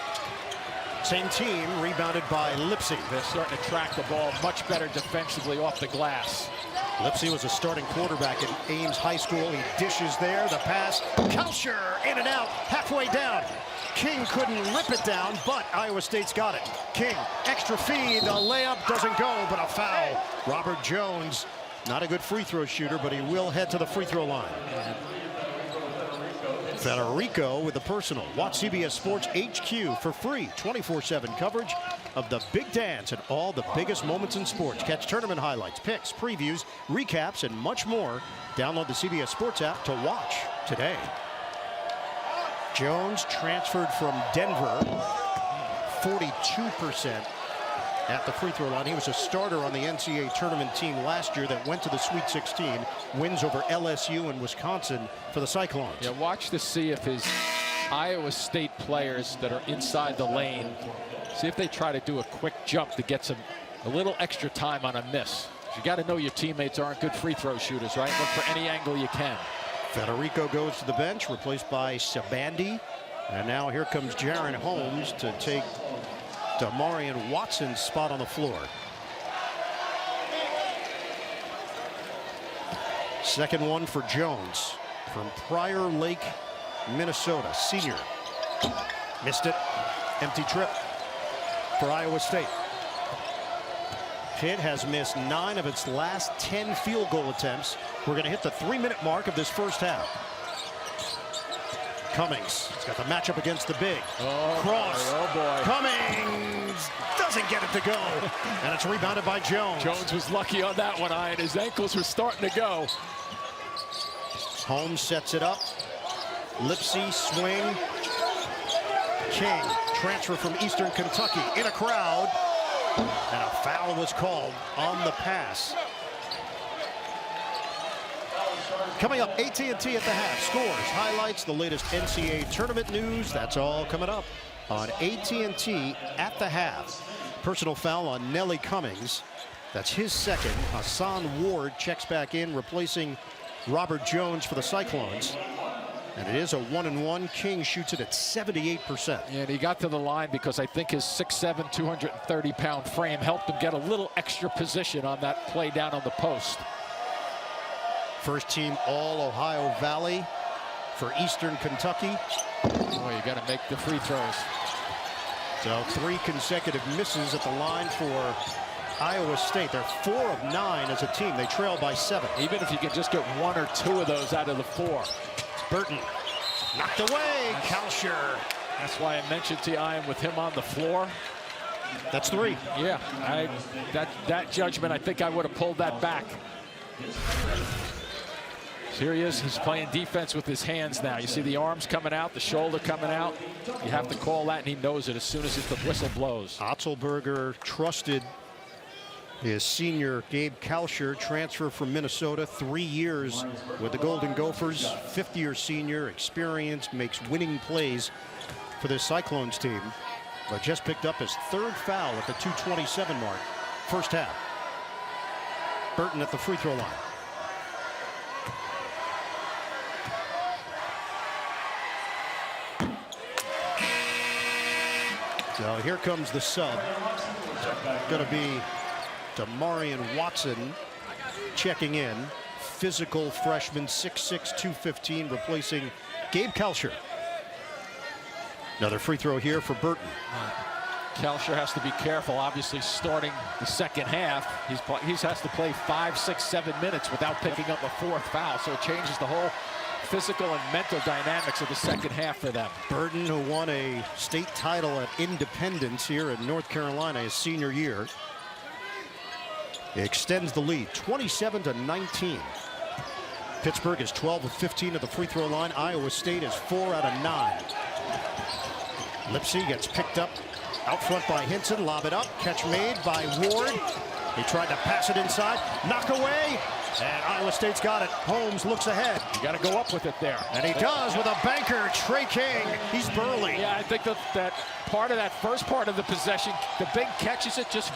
Same team, rebounded by Lipsy. They're starting to track the ball much better defensively off the glass. Lipsy was a starting quarterback at Ames High School. He dishes there, the pass. Kalsher in and out, halfway down. King couldn't rip it down, but Iowa State's got it. King, extra feed, the layup doesn't go, but a foul. Robert Jones, not a good free throw shooter, but he will head to the free throw line. Federico with the personal. Watch CBS Sports HQ for free 24/7 coverage of the big dance and all the biggest moments in sports. Catch tournament highlights, picks, previews, recaps, and much more. Download the CBS Sports app to watch today. Jones transferred from Denver, 42% at the free throw line. He was a starter on the NCAA tournament team last year that went to the Sweet 16. Wins over LSU and Wisconsin for the Cyclones. Yeah, watch to see if his Iowa State players that are inside the lane, see if they try to do a quick jump to get a little extra time on a miss. You got to know your teammates aren't good free throw shooters, right? Look for any angle you can. Federico goes to the bench, replaced by Sabandi. And now here comes Jaron Holmes to take Damarian Watson's spot on the floor. Second one for Jones from Prior Lake, Minnesota. Senior. Missed it. Empty trip for Iowa State. Pitt has missed 9 of its last 10 field goal attempts. We're going to hit the 3-minute mark of this first half. Cummings. He's got the matchup against the big. Cross. Oh boy. Cummings doesn't get it to go. And it's rebounded by Jones. Jones was lucky on that one, Ian. His ankles were starting to go. Holmes sets it up. Lipsy swing. King, transfer from Eastern Kentucky, in a crowd. And a foul was called on the pass. Coming up, AT&T at the half. Scores, highlights, the latest NCAA tournament news. That's all coming up on AT&T at the half. Personal foul on Nelly Cummings. That's his second. Hassan Ward checks back in, replacing Robert Jones for the Cyclones. And it is a 1-and-1. King shoots it at 78%. Yeah, and he got to the line because I think his 6'7", 230-pound frame helped him get a little extra position on that play down on the post. First team All-Ohio Valley for Eastern Kentucky. Boy, you got to make the free throws. So 3 consecutive misses at the line for Iowa State. They're 4 of 9 as a team. They trail by 7. Even if you can just get 1 or 2 of those out of the 4. Burton knocked away. Kalsher. That's why I mentioned to Ian with him on the floor. That's 3. Yeah, that judgment, I think I would have pulled that back. So here he is. He's playing defense with his hands now. You see the arms coming out, the shoulder coming out. You have to call that, and he knows it as soon as the whistle blows. Otzelberger trusted his senior Gabe Kalsher, transfer from Minnesota, 3 years with the Golden Gophers, 5th-year senior, experienced, makes winning plays for this Cyclones team, but just picked up his 3rd foul at the 2:27 mark, first half. Burton at the free throw line. So here comes the sub. Going to be Damarian Watson checking in. Physical freshman, 6'6", 215, replacing Gabe Kalsher. Another free throw here for Burton. Kalsher has to be careful, obviously, starting the second half. He has to play 5, 6, 7 minutes without picking up a 4th foul, so it changes the whole physical and mental dynamics of the second half for them. Burton, who won a state title at Independence here in North Carolina his senior year, extends the lead 27-19. Pittsburgh is 12 of 15 at the free throw line. Iowa State is 4 out of 9. Lipsey gets picked up out front by Hinson. Lob it up. Catch made by Ward. He tried to pass it inside. Knock away. And Iowa State's got it. Holmes looks ahead. You got to go up with it there. And he does with a banker. Trey King. He's burly. Yeah, I think that part of that first part of the possession, the big catches it, just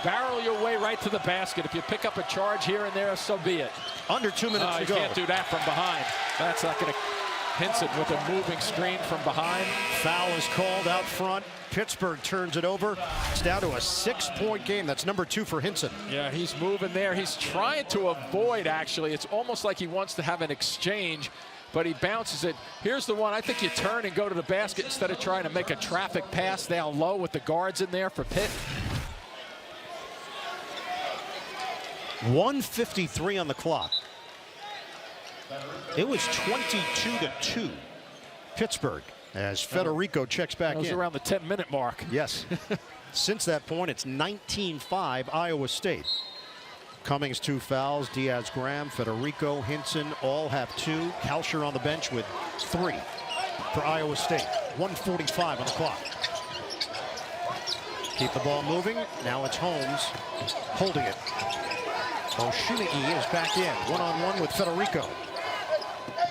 barrel your way right to the basket. If you pick up a charge here and there, so be it. Under 2 minutes to go. You can't do that from behind. That's not going to. Hinson with a moving screen from behind. Foul is called out front. Pittsburgh turns it over. It's down to a 6-point game. That's number 2 for Hinson. Yeah, he's moving there. He's trying to avoid, actually. It's almost like he wants to have an exchange, but he bounces it. Here's the one. I think you turn and go to the basket instead of trying to make a traffic pass down low with the guards in there for Pitt. 1:53 on the clock. It was 22-2 Pittsburgh as Federico checks back in. It was around the 10-minute mark. Yes. Since that point, it's 19-5 Iowa State. Cummings 2 fouls. Diaz, Graham, Federico, Hinson all have 2. Kalsher on the bench with 3 for Iowa State. 1:45 on the clock. Keep the ball moving. Now it's Holmes holding it. Oshunagi is back in. One-on-one with Federico.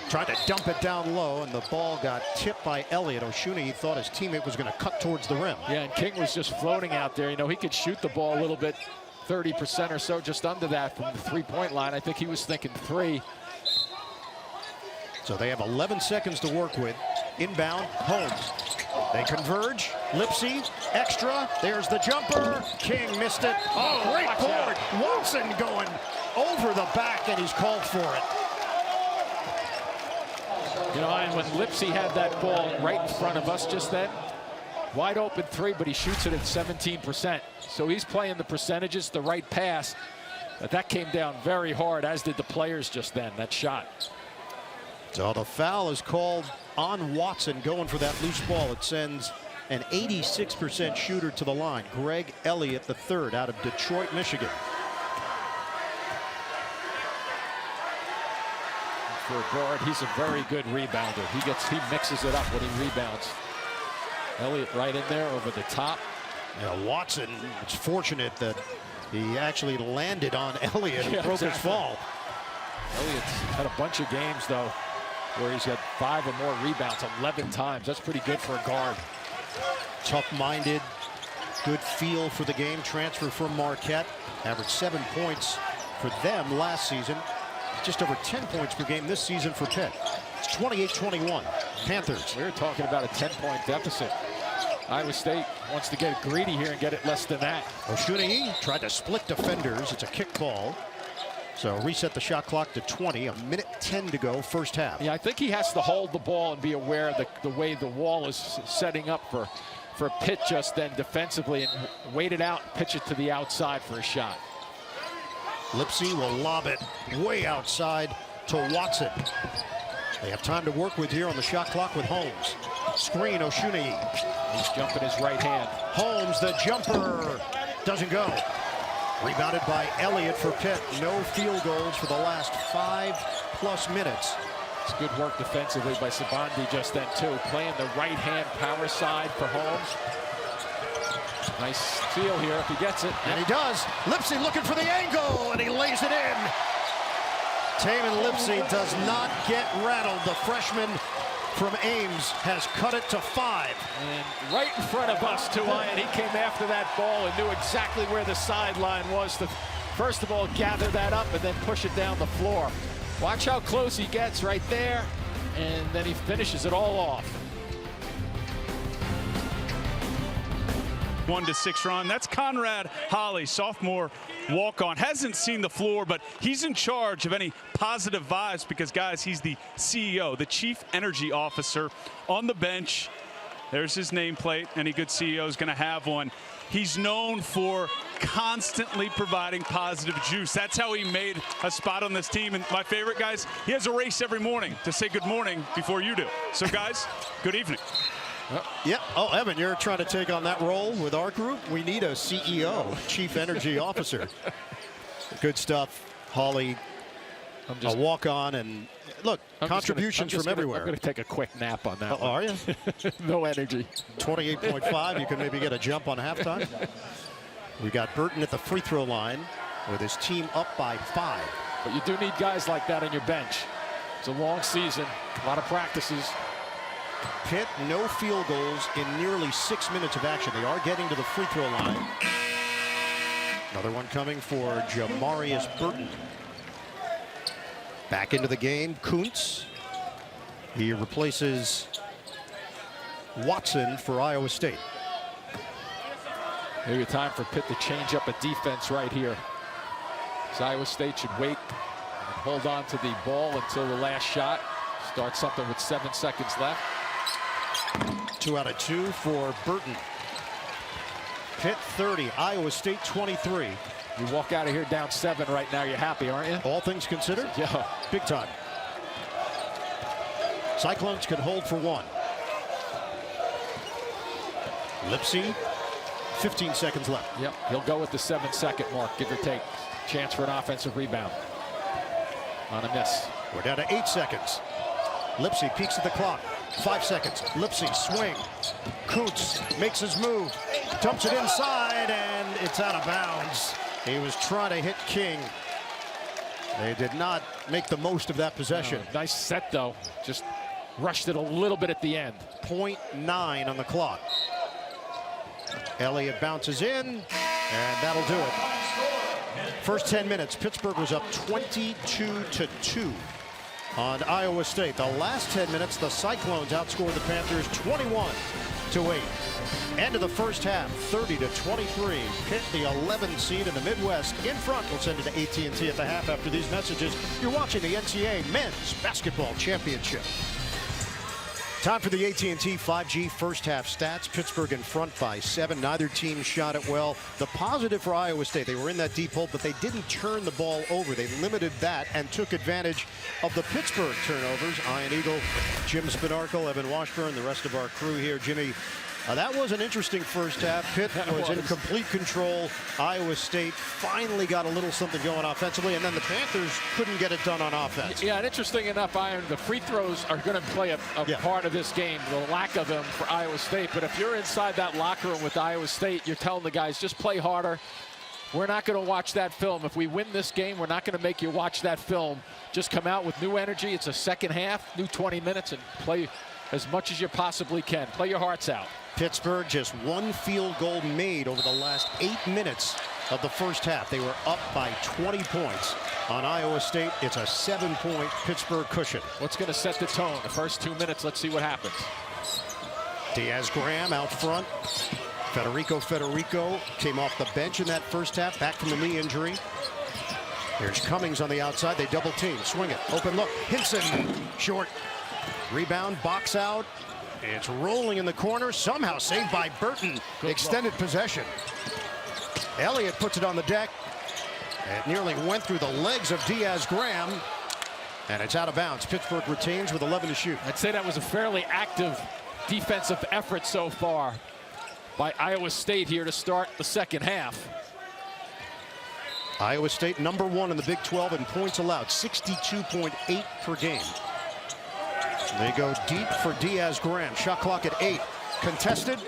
Tried to dump it down low, and the ball got tipped by Elliott. Oshunagi thought his teammate was going to cut towards the rim. Yeah, and King was just floating out there. You know, he could shoot the ball a little bit, 30% or so, just under that from the three-point line. I think he was thinking 3. So they have 11 seconds to work with. Inbound, Holmes. They converge. Lipsey, extra. There's the jumper. King missed it. Oh, great board. Watson going over the back, and he's called for it. You know, and when Lipsey had that ball right in front of us just then, wide open 3, but he shoots it at 17%. So he's playing the percentages, the right pass. But that came down very hard, as did the players just then, that shot. So the foul is called on Watson going for that loose ball. It sends an 86% shooter to the line. Greg Elliott III out of Detroit, Michigan. For a guard, he's a very good rebounder. He mixes it up when he rebounds. Elliott right in there over the top. Yeah, Watson, it's fortunate that he actually landed on Elliott and broke his fall. Elliott's had a bunch of games, though, where he's got 5 or more rebounds 11 times. That's pretty good for a guard. Tough-minded, good feel for the game. Transfer from Marquette. Averaged 7 points for them last season. Just over 10 points per game this season for Pitt. It's 28-21. Panthers. We were talking about a 10-point deficit. Iowa State wants to get greedy here and get it less than that. Oshunagi tried to split defenders. It's a kick ball. So reset the shot clock to 20. 1:10 to go, first half. Yeah, I think he has to hold the ball and be aware of the way the wall is setting up for Pitt just then defensively, and wait it out, pitch it to the outside for a shot. Lipsey will lob it way outside to Watson. They have time to work with here on the shot clock with Holmes. Screen, Oshunagi. He's jumping his right hand. Holmes, the jumper, doesn't go. Rebounded by Elliott for Pitt. No field goals for the last 5+ minutes. It's good work defensively by Sabandi just then, too. Playing the right-hand power side for Holmes. Nice steal here if he gets it. And he does. Lipsey looking for the angle, and he lays it in. Tamin Lipsey does not get rattled. The freshman from Ames has cut it to 5. And right in front of us, too, Ian. He came after that ball and knew exactly where the sideline was to, first of all, gather that up and then push it down the floor. Watch how close he gets right there, and then he finishes it all off. 1-6 run. That's Conrad Holly, sophomore walk-on. Hasn't seen the floor, but he's in charge of any positive vibes because, guys, he's the CEO, the Chief Energy Officer on the bench. There's his nameplate. Any good CEO is going to have one. He's known for constantly providing positive juice. That's how he made a spot on this team. And my favorite, guys, he has a race every morning to say good morning before you do. So, guys, good evening. Yep. Oh, Evan, you're trying to take on that role with our group? We need a CEO, Chief Energy Officer. Good stuff. Holly, a walk-on, and look, contributions from everywhere. I'm going to take a quick nap on that one. Are you? No energy. 28.5. You can maybe get a jump on halftime. We got Burton at the free throw line with his team up by 5. But you do need guys like that on your bench. It's a long season, a lot of practices. Pitt, no field goals in nearly 6 minutes of action. They are getting to the free throw line. Another one coming for Jamarius Burton. Back into the game, Kuntz. He replaces Watson for Iowa State. Maybe a time for Pitt to change up a defense right here. So Iowa State should wait and hold on to the ball until the last shot. Start something with 7 seconds left. 2 out of 2 for Burton. Pitt 30, Iowa State 23. You walk out of here down 7 right now, you're happy, aren't you? All things considered? Yeah. Big time. Cyclones can hold for 1. Lipsy, 15 seconds left. Yep, he'll go with the 7-second mark, give or take. Chance for an offensive rebound. On a miss. We're down to 8 seconds. Lipsy peeks at the clock. 5 seconds. Lipsy swing. Kuntz makes his move. Dumps it inside, and it's out of bounds. He was trying to hit King. They did not make the most of that possession. Nice set, though. Just rushed it a little bit at the end. 0.9 on the clock. Elliott bounces in, and that'll do it. First 10 minutes, Pittsburgh was up 22-2 on Iowa State. The last 10 minutes, the Cyclones outscored the Panthers 21-8. End of the first half, 30-23. Pitt, the 11th seed in the Midwest, in front. We'll send it to AT&T at the half after these messages. You're watching the NCAA Men's Basketball Championship. Time for the AT&T 5G first half stats. Pittsburgh in front by 7. Neither team shot it well. The positive for Iowa State, they were in that deep hole, but they didn't turn the ball over. They limited that and took advantage of the Pittsburgh turnovers. Ian Eagle, Jim Spinarkle, Evan Washburn, the rest of our crew here. Jimmy, that was an interesting first half. Pitt was in complete control. Iowa State finally got a little something going offensively, and then the Panthers couldn't get it done on offense. Yeah, and interesting enough, Iron, the free throws are going to play a part of this game, the lack of them for Iowa State. But if you're inside that locker room with Iowa State, you're telling the guys, just play harder. We're not going to watch that film. If we win this game, we're not going to make you watch that film. Just come out with new energy. It's a second half, new 20 minutes, and play as much as you possibly can. Play your hearts out. Pittsburgh just 1 field goal made over the last 8 minutes of the first half. They were up by 20 points. On Iowa State, it's a 7-point Pittsburgh cushion. What's going to set the tone? The first 2 minutes, let's see what happens. Diaz-Graham out front. Federico came off the bench in that first half, back from the knee injury. Here's Cummings on the outside. They double team. Swing it. Open look. Hinson. Short. Rebound. Box out. It's rolling in the corner. Somehow saved by Burton. Extended possession. Elliott puts it on the deck. It nearly went through the legs of Diaz-Graham. And it's out of bounds. Pittsburgh retains with 11 to shoot. I'd say that was a fairly active defensive effort so far by Iowa State here to start the second half. Iowa State #1 in the Big 12 in points allowed, 62.8 per game. They go deep for Diaz-Graham. Shot clock at 8. Contested.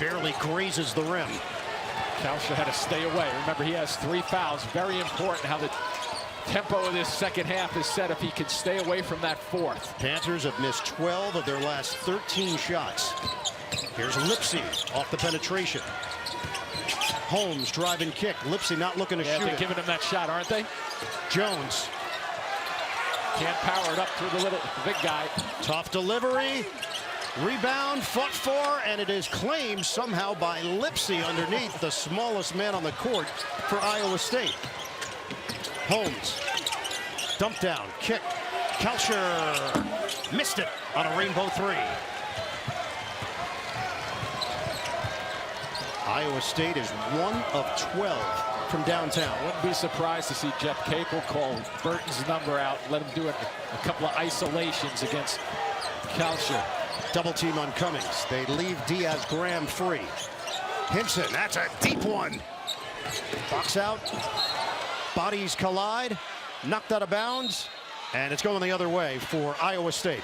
Barely grazes the rim. Kalsha had to stay away. Remember, he has 3 fouls. Very important how the tempo of this second half is set if he can stay away from that 4th. Panthers have missed 12 of their last 13 shots. Here's Lipsy off the penetration. Holmes driving kick. Lipsy not looking to shoot they're it. giving him that shot, aren't they? Jones. Can't power it up through the big guy. Tough delivery. Rebound, fought for, and it is claimed somehow by Lipsy underneath, the smallest man on the court for Iowa State. Holmes. Dump down. Kick. Kalsher missed it on a rainbow 3. Iowa State is 1 of 12 from downtown. Wouldn't be surprised to see Jeff Capel call Burton's number out, let him do a couple of isolations against Kalsher. Double team on Cummings. They leave Diaz-Graham free. Hinson, that's a deep one. Box out. Bodies collide. Knocked out of bounds. And it's going the other way for Iowa State.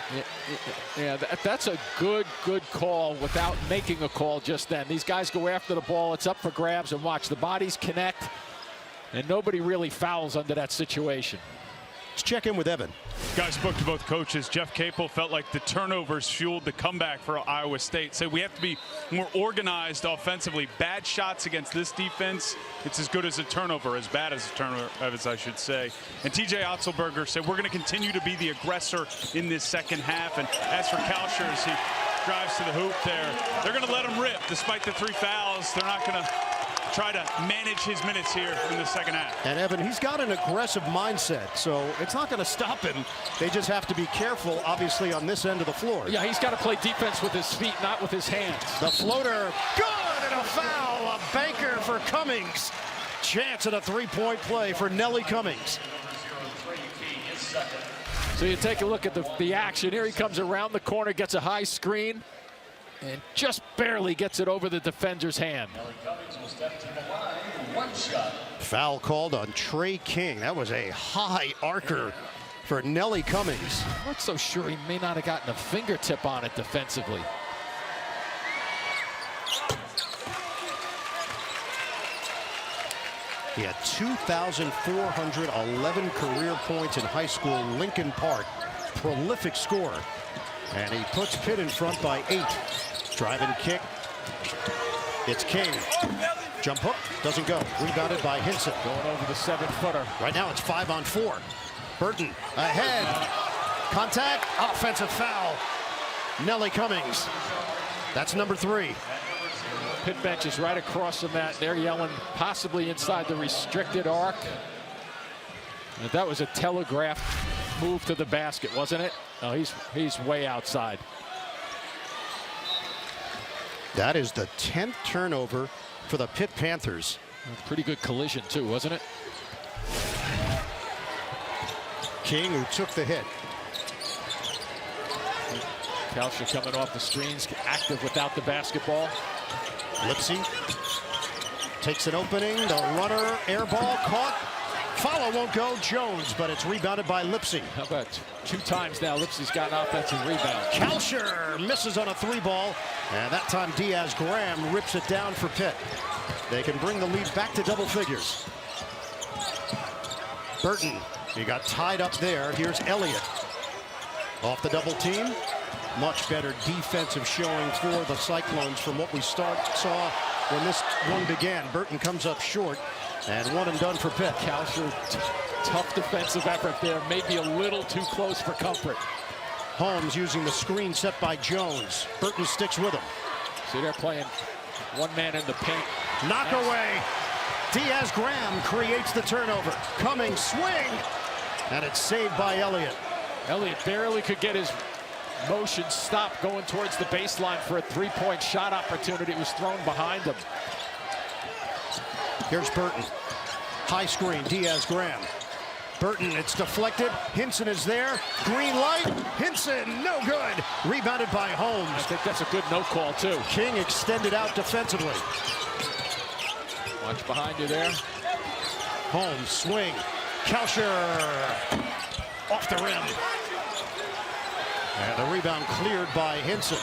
Yeah, that's a good call without making a call just then. These guys go after the ball. It's up for grabs, and watch. The bodies connect, and nobody really fouls under that situation. Let's check in with Evan. Guys spoke to both coaches. Jeff Capel felt like the turnovers fueled the comeback for Iowa State. Said we have to be more organized offensively. Bad shots against this defense, it's as good as a turnover, as bad as a turnover, as I should say. And TJ Otzelberger said we're going to continue to be the aggressor in this second half. And as for Kalsher, as he drives to the hoop there, they're going to let him rip despite the 3 fouls. They're not going to try to manage his minutes here in the second half. And Evan, he's got an aggressive mindset, so it's not going to stop him. They just have to be careful, obviously, on this end of the floor. Yeah, he's got to play defense with his feet, not with his hands. The floater, good, and a foul. A banker for Cummings. Chance at a three-point play for Nelly Cummings. So you take a look at the action. Here he comes around the corner, gets a high screen, and just barely gets it over the defender's hand. Foul called on Trey King. That was a high arcer for Nelly Cummings. I'm not so sure he may not have gotten a fingertip on it defensively. He had 2,411 career points in high school. Lincoln Park, prolific scorer. And he puts Pitt in front by 8. Driving kick. It's King. Jump hook, doesn't go. Rebounded by Hinson. Going over the 7-footer. Right now it's 5-on-4. Burton ahead. Contact, offensive foul. Nelly Cummings. That's number 3. Pitt bench is right across from that. They're yelling possibly inside the restricted arc. And that was a telegraphed move to the basket, wasn't it? No, he's way outside. That is the 10th turnover for the Pitt Panthers. Pretty good collision too, wasn't it? King, who took the hit. Kalsher coming off the screens, active without the basketball. Lipsy takes an opening. The runner, air ball caught. Follow won't go. Jones, but it's rebounded by Lipsy. How about 2 times now Lipsy's got an offensive rebound. Kalsher misses on a 3-ball. And that time Diaz-Graham rips it down for Pitt. They can bring the lead back to double figures. Burton, he got tied up there. Here's Elliott. Off the double team. Much better defensive showing for the Cyclones from what we saw when this one began. Burton comes up short, and 1 and done for Pitt. Kalsher, tough defensive effort there. Maybe a little too close for comfort. Holmes using the screen set by Jones. Burton sticks with him. See, they're playing 1 man in the paint. Knock away. Diaz-Graham creates the turnover. Cummings swing, and it's saved by Elliott. Elliott barely could get his motion stopped going towards the baseline for a 3-point shot opportunity. It was thrown behind him. Here's Burton. High screen, Diaz-Graham. Burton, it's deflected. Hinson is there. Green light. Hinson, no good. Rebounded by Holmes. I think that's a good no call, too. King extended out defensively. Watch behind you there. Holmes, swing. Kalsher off the rim. And the rebound cleared by Hinson.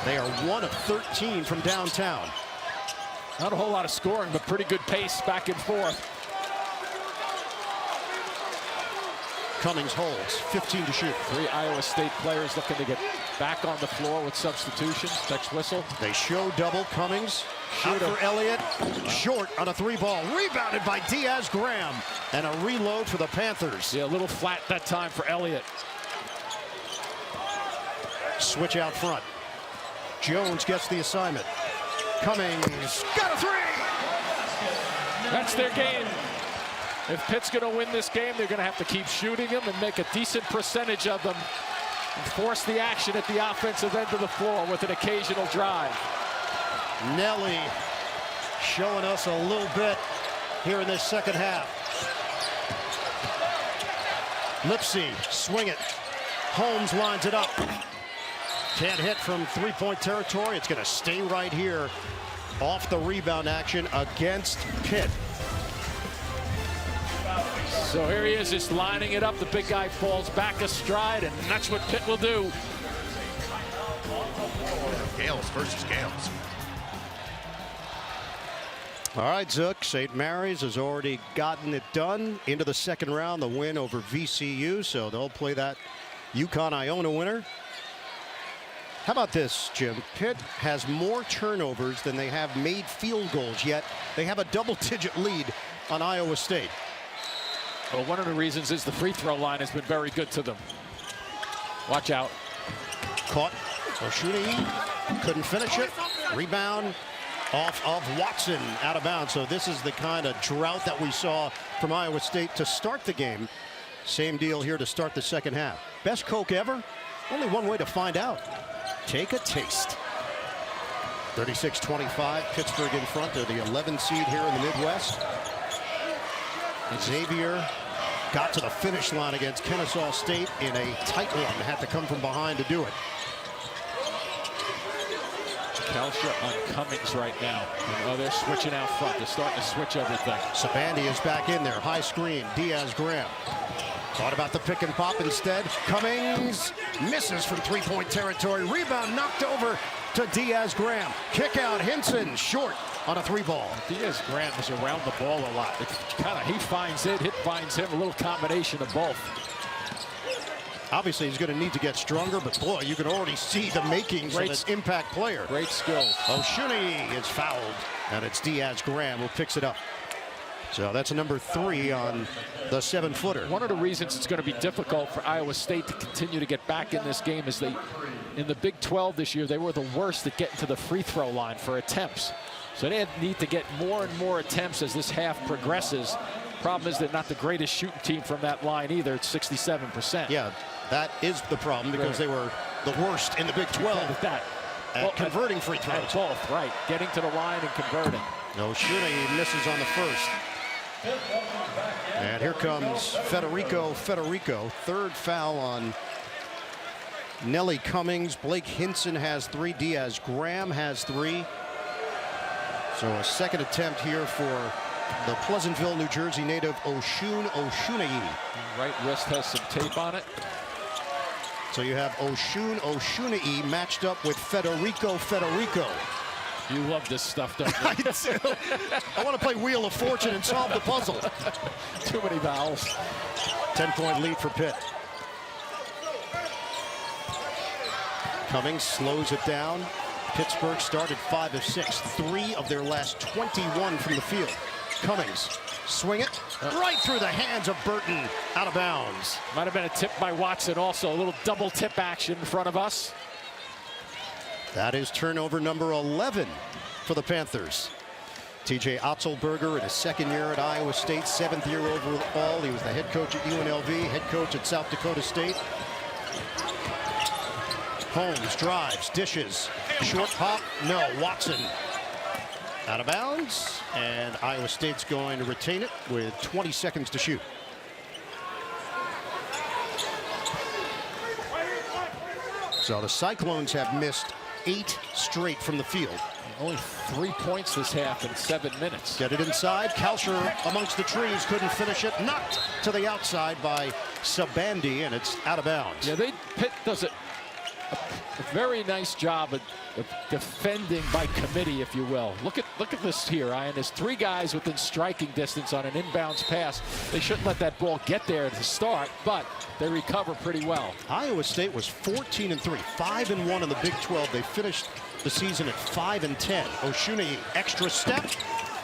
They are 1 of 13 from downtown. Not a whole lot of scoring, but pretty good pace back and forth. Cummings holds, 15 to shoot. 3 Iowa State players looking to get back on the floor with substitutions. Next whistle. They show double. Cummings out for Elliott. Short on a 3-ball. Rebounded by Diaz-Graham. And a reload for the Panthers. Yeah, a little flat that time for Elliott. Switch out front. Jones gets the assignment. Cummings got a 3. That's their game. If Pitt's going to win this game, they're going to have to keep shooting them and make a decent percentage of them and force the action at the offensive end of the floor with an occasional drive. Nelly showing us a little bit here in this second half. Lipsy, swing it. Holmes lines it up. Can't hit from three-point territory. It's going to stay right here off the rebound action against Pitt. So here he is, just lining it up. The big guy falls back a stride, and that's what Pitt will do. Gales versus Gales. All right, Zook, St. Mary's has already gotten it done into the second round, the win over VCU, so they'll play that UConn-Iona winner. How about this, Jim? Pitt has more turnovers than they have made field goals, yet they have a double-digit lead on Iowa State. Well, one of the reasons is the free throw line has been very good to them. Watch out. Caught. Oshuni couldn't finish it. Rebound off of Watson, out of bounds. So this is the kind of drought that we saw from Iowa State to start the game. Same deal here to start the second half. Best Coke ever? Only one way to find out. Take a taste. 36-25, Pittsburgh in front. They're the 11 seed here in the Midwest. Xavier got to the finish line against Kennesaw State in a tight one. Had to come from behind to do it. Kalsha on Cummings right now. Oh, they're switching out front. They're starting to switch everything. Sabandi is back in there. High screen. Diaz-Graham. Thought about the pick and pop instead. Cummings misses from three-point territory. Rebound knocked over to Diaz-Graham. Kick out. Hinson short on a three ball. Diaz-Graham is around the ball a lot. It's kind of he finds it, finds him, a little combination of both. Obviously, he's going to need to get stronger, but boy, you can already see the makings of an impact player. Great skills. Oshuni is fouled, and it's Diaz-Graham who picks it up. So that's a number 3 on the 7-footer. One of the reasons it's going to be difficult for Iowa State to continue to get back in this game is in the Big 12 this year, they were the worst at getting to the free throw line for attempts. So they need to get more and more attempts as this half progresses. Problem is they're not the greatest shooting team from that line either. It's 67%. Yeah, that is the problem because they were the worst in the Big 12 with that. At converting free throws. At both, right. Getting to the line and converting. Oshuni misses on the first. And here comes Federico. Third foul on Nelly Cummings. Blake Hinson has 3. Diaz-Graham has 3. So a second attempt here for the Pleasantville, New Jersey native Oshuni. Right wrist has some tape on it. So you have Oshuni matched up with Federico. You love this stuff, don't you? I do. I want to play Wheel of Fortune and solve the puzzle. Too many vowels. 10-point lead for Pitt. Cummings slows it down. Pittsburgh started 5 of 6. 3 of their last 21 from the field. Cummings, swing it right through the hands of Burton, out of bounds. Might have been a tip by Watson also. A little double tip action in front of us. That is turnover number 11 for the Panthers. TJ Otzelberger in his second year at Iowa State, 7th year overall. He was the head coach at UNLV, head coach at South Dakota State. Holmes drives, dishes, short pop, no, Watson. Out of bounds, and Iowa State's going to retain it with 20 seconds to shoot. So the Cyclones have missed 8 straight from the field. Only 3 points this half in 7 minutes. Get it inside. Kalsher amongst the trees, couldn't finish it. Knocked to the outside by Sabandi, and it's out of bounds. Yeah, Pitt does a very nice job of defending by committee, if you will. Look at this here, Ian. There's 3 guys within striking distance on an inbounds pass. They shouldn't let that ball get there to start, but they recover pretty well. Iowa State was 14-3, 5-1 in the Big 12. They finished the season at 5-10. Oshuni, extra step.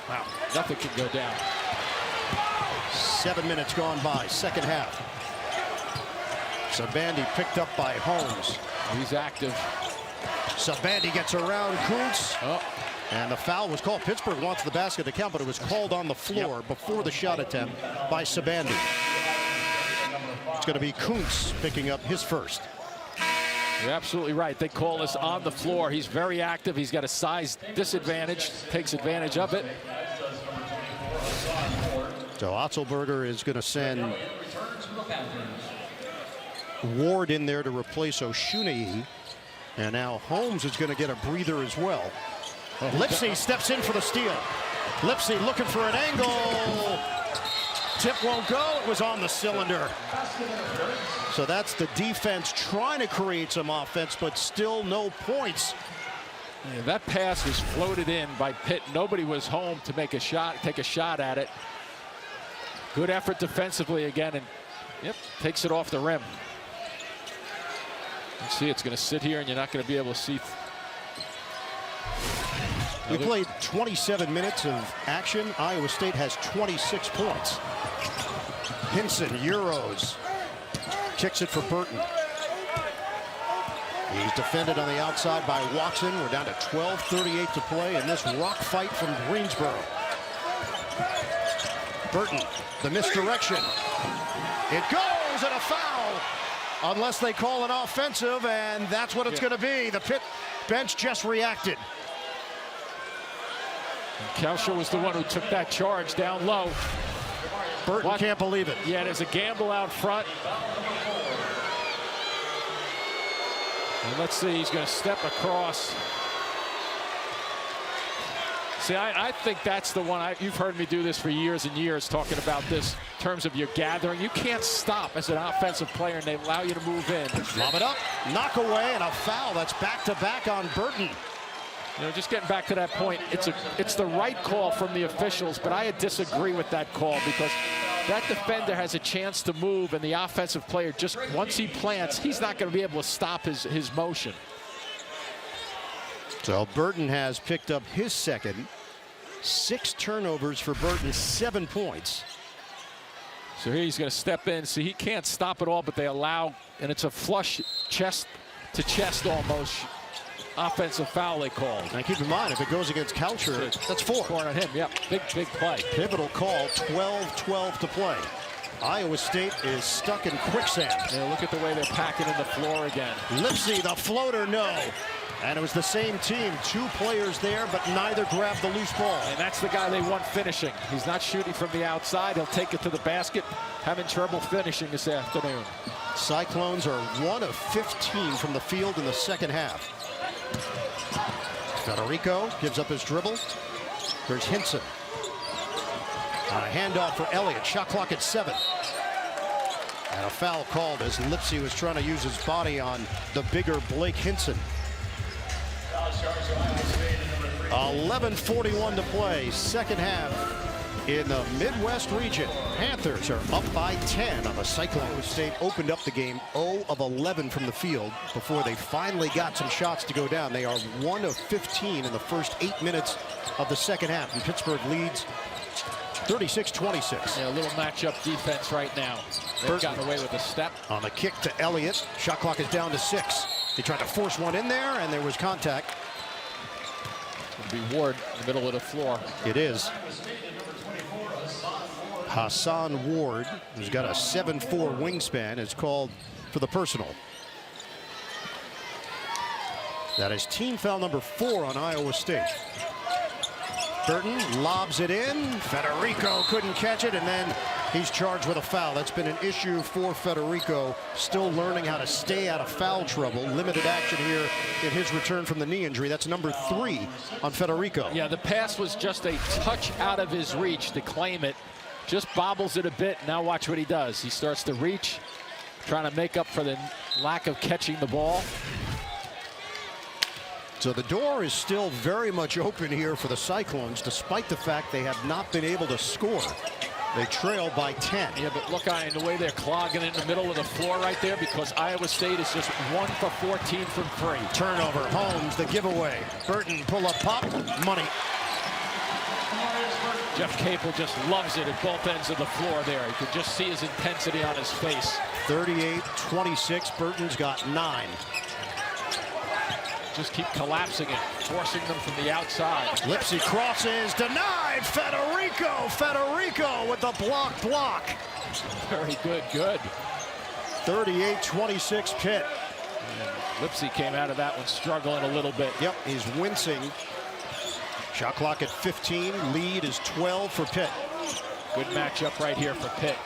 Wow, nothing can go down. 7 minutes gone by, second half. Sabandi picked up by Holmes. He's active. Sabandi gets around Kuntz. And the foul was called. Pittsburgh wants the basket to count, but it was called on the floor before the shot attempt by Sabandi. It's going to be Kuntz picking up his first. You're absolutely right. They call this on the floor. He's very active. He's got a size disadvantage, takes advantage of it. So Otzelberger is going to send Ward in there to replace Oshunei. And now Holmes is going to get a breather as well. Lipsey steps in for the steal. Lipsey looking for an angle. Tip won't go. It was on the cylinder. So that's the defense trying to create some offense, but still no points. Yeah, that pass was floated in by Pitt. Nobody was home to make a shot, take a shot at it. Good effort defensively again, and yep, takes it off the rim. You see, it's going to sit here, and you're not going to be able to see. We played 27 minutes of action. Iowa State has 26 points. Hinson, Euros, kicks it for Burton. He's defended on the outside by Watson. We're down to 12:38 to play in this rock fight from Greensboro. Burton, the misdirection. It goes, and a foul. Unless they call an offensive, and that's what it's going to be. The Pitt bench just reacted. Kelscher was the one who took that charge down low. Burton can't believe it. Yeah, there's a gamble out front. And let's see, he's going to step across. See, I think that's the one. You've heard me do this for years and years, talking about this in terms of your gathering. You can't stop as an offensive player, and they allow you to move in. Lob it up, knock away, and a foul. That's back-to-back on Burton. You know, just getting back to that point, it's the right call from the officials, but I disagree with that call because that defender has a chance to move, and the offensive player, just once he plants, he's not going to be able to stop his motion. So Burton has picked up his second. 6 turnovers for Burton, 7 points. So here he's going to step in. See, he can't stop it all, but they allow, and it's a flush chest to chest almost. Offensive foul they called. Now keep in mind, if it goes against Kelscher, that's 4. Scoring on him, yep. Big play. Pivotal call, 12-12 to play. Iowa State is stuck in quicksand. Yeah, look at the way they're packing in the floor again. Lipsey, the floater, no. And it was the same team, 2 players there, but neither grabbed the loose ball. And that's the guy they want finishing. He's not shooting from the outside. He'll take it to the basket. Having trouble finishing this afternoon. Cyclones are 1 of 15 from the field in the second half. Federico gives up his dribble. There's Hinson. On a handoff for Elliott. Shot clock at 7. And a foul called as Lipsey was trying to use his body on the bigger Blake Hinson. 11:41 to play. Second half in the Midwest region. Panthers are up by 10 on the Cyclones. State opened up the game 0 of 11 from the field before they finally got some shots to go down. They are 1 of 15 in the first 8 minutes of the second half. And Pittsburgh leads 36-26. Yeah, a little matchup defense right now. They've gotten away with a step. On the kick to Elliott. Shot clock is down to 6. He tried to force one in there, and there was contact. It'll be Ward in the middle of the floor. It is. Hassan Ward, who's got a 7'4" wingspan, is called for the personal. That is team foul number 4 on Iowa State. Burton lobs it in. Federico couldn't catch it, and then he's charged with a foul. That's been an issue for Federico. Still learning how to stay out of foul trouble. Limited action here in his return from the knee injury. That's number 3 on Federico. Yeah, the pass was just a touch out of his reach to claim it. Just bobbles it a bit. Now watch what he does. He starts to reach, trying to make up for the lack of catching the ball. So the door is still very much open here for the Cyclones, despite the fact they have not been able to score. They trail by 10. Yeah, but look, Ian, the way they're clogging in the middle of the floor right there, because Iowa State is just 1 for 14 from 3. Turnover, Holmes, the giveaway. Burton, pull-up pop, money. Jeff Capel just loves it at both ends of the floor there. You could just see his intensity on his face. 38-26, Burton's got 9. Just keep collapsing it, forcing them from the outside. Lipsey crosses, denied, Federico with the block. Very good. 38-26 Pitt. Lipsy came out of that one struggling a little bit. Yep, he's wincing. Shot clock at 15. Lead is 12 for Pitt. Good matchup right here for Pitt.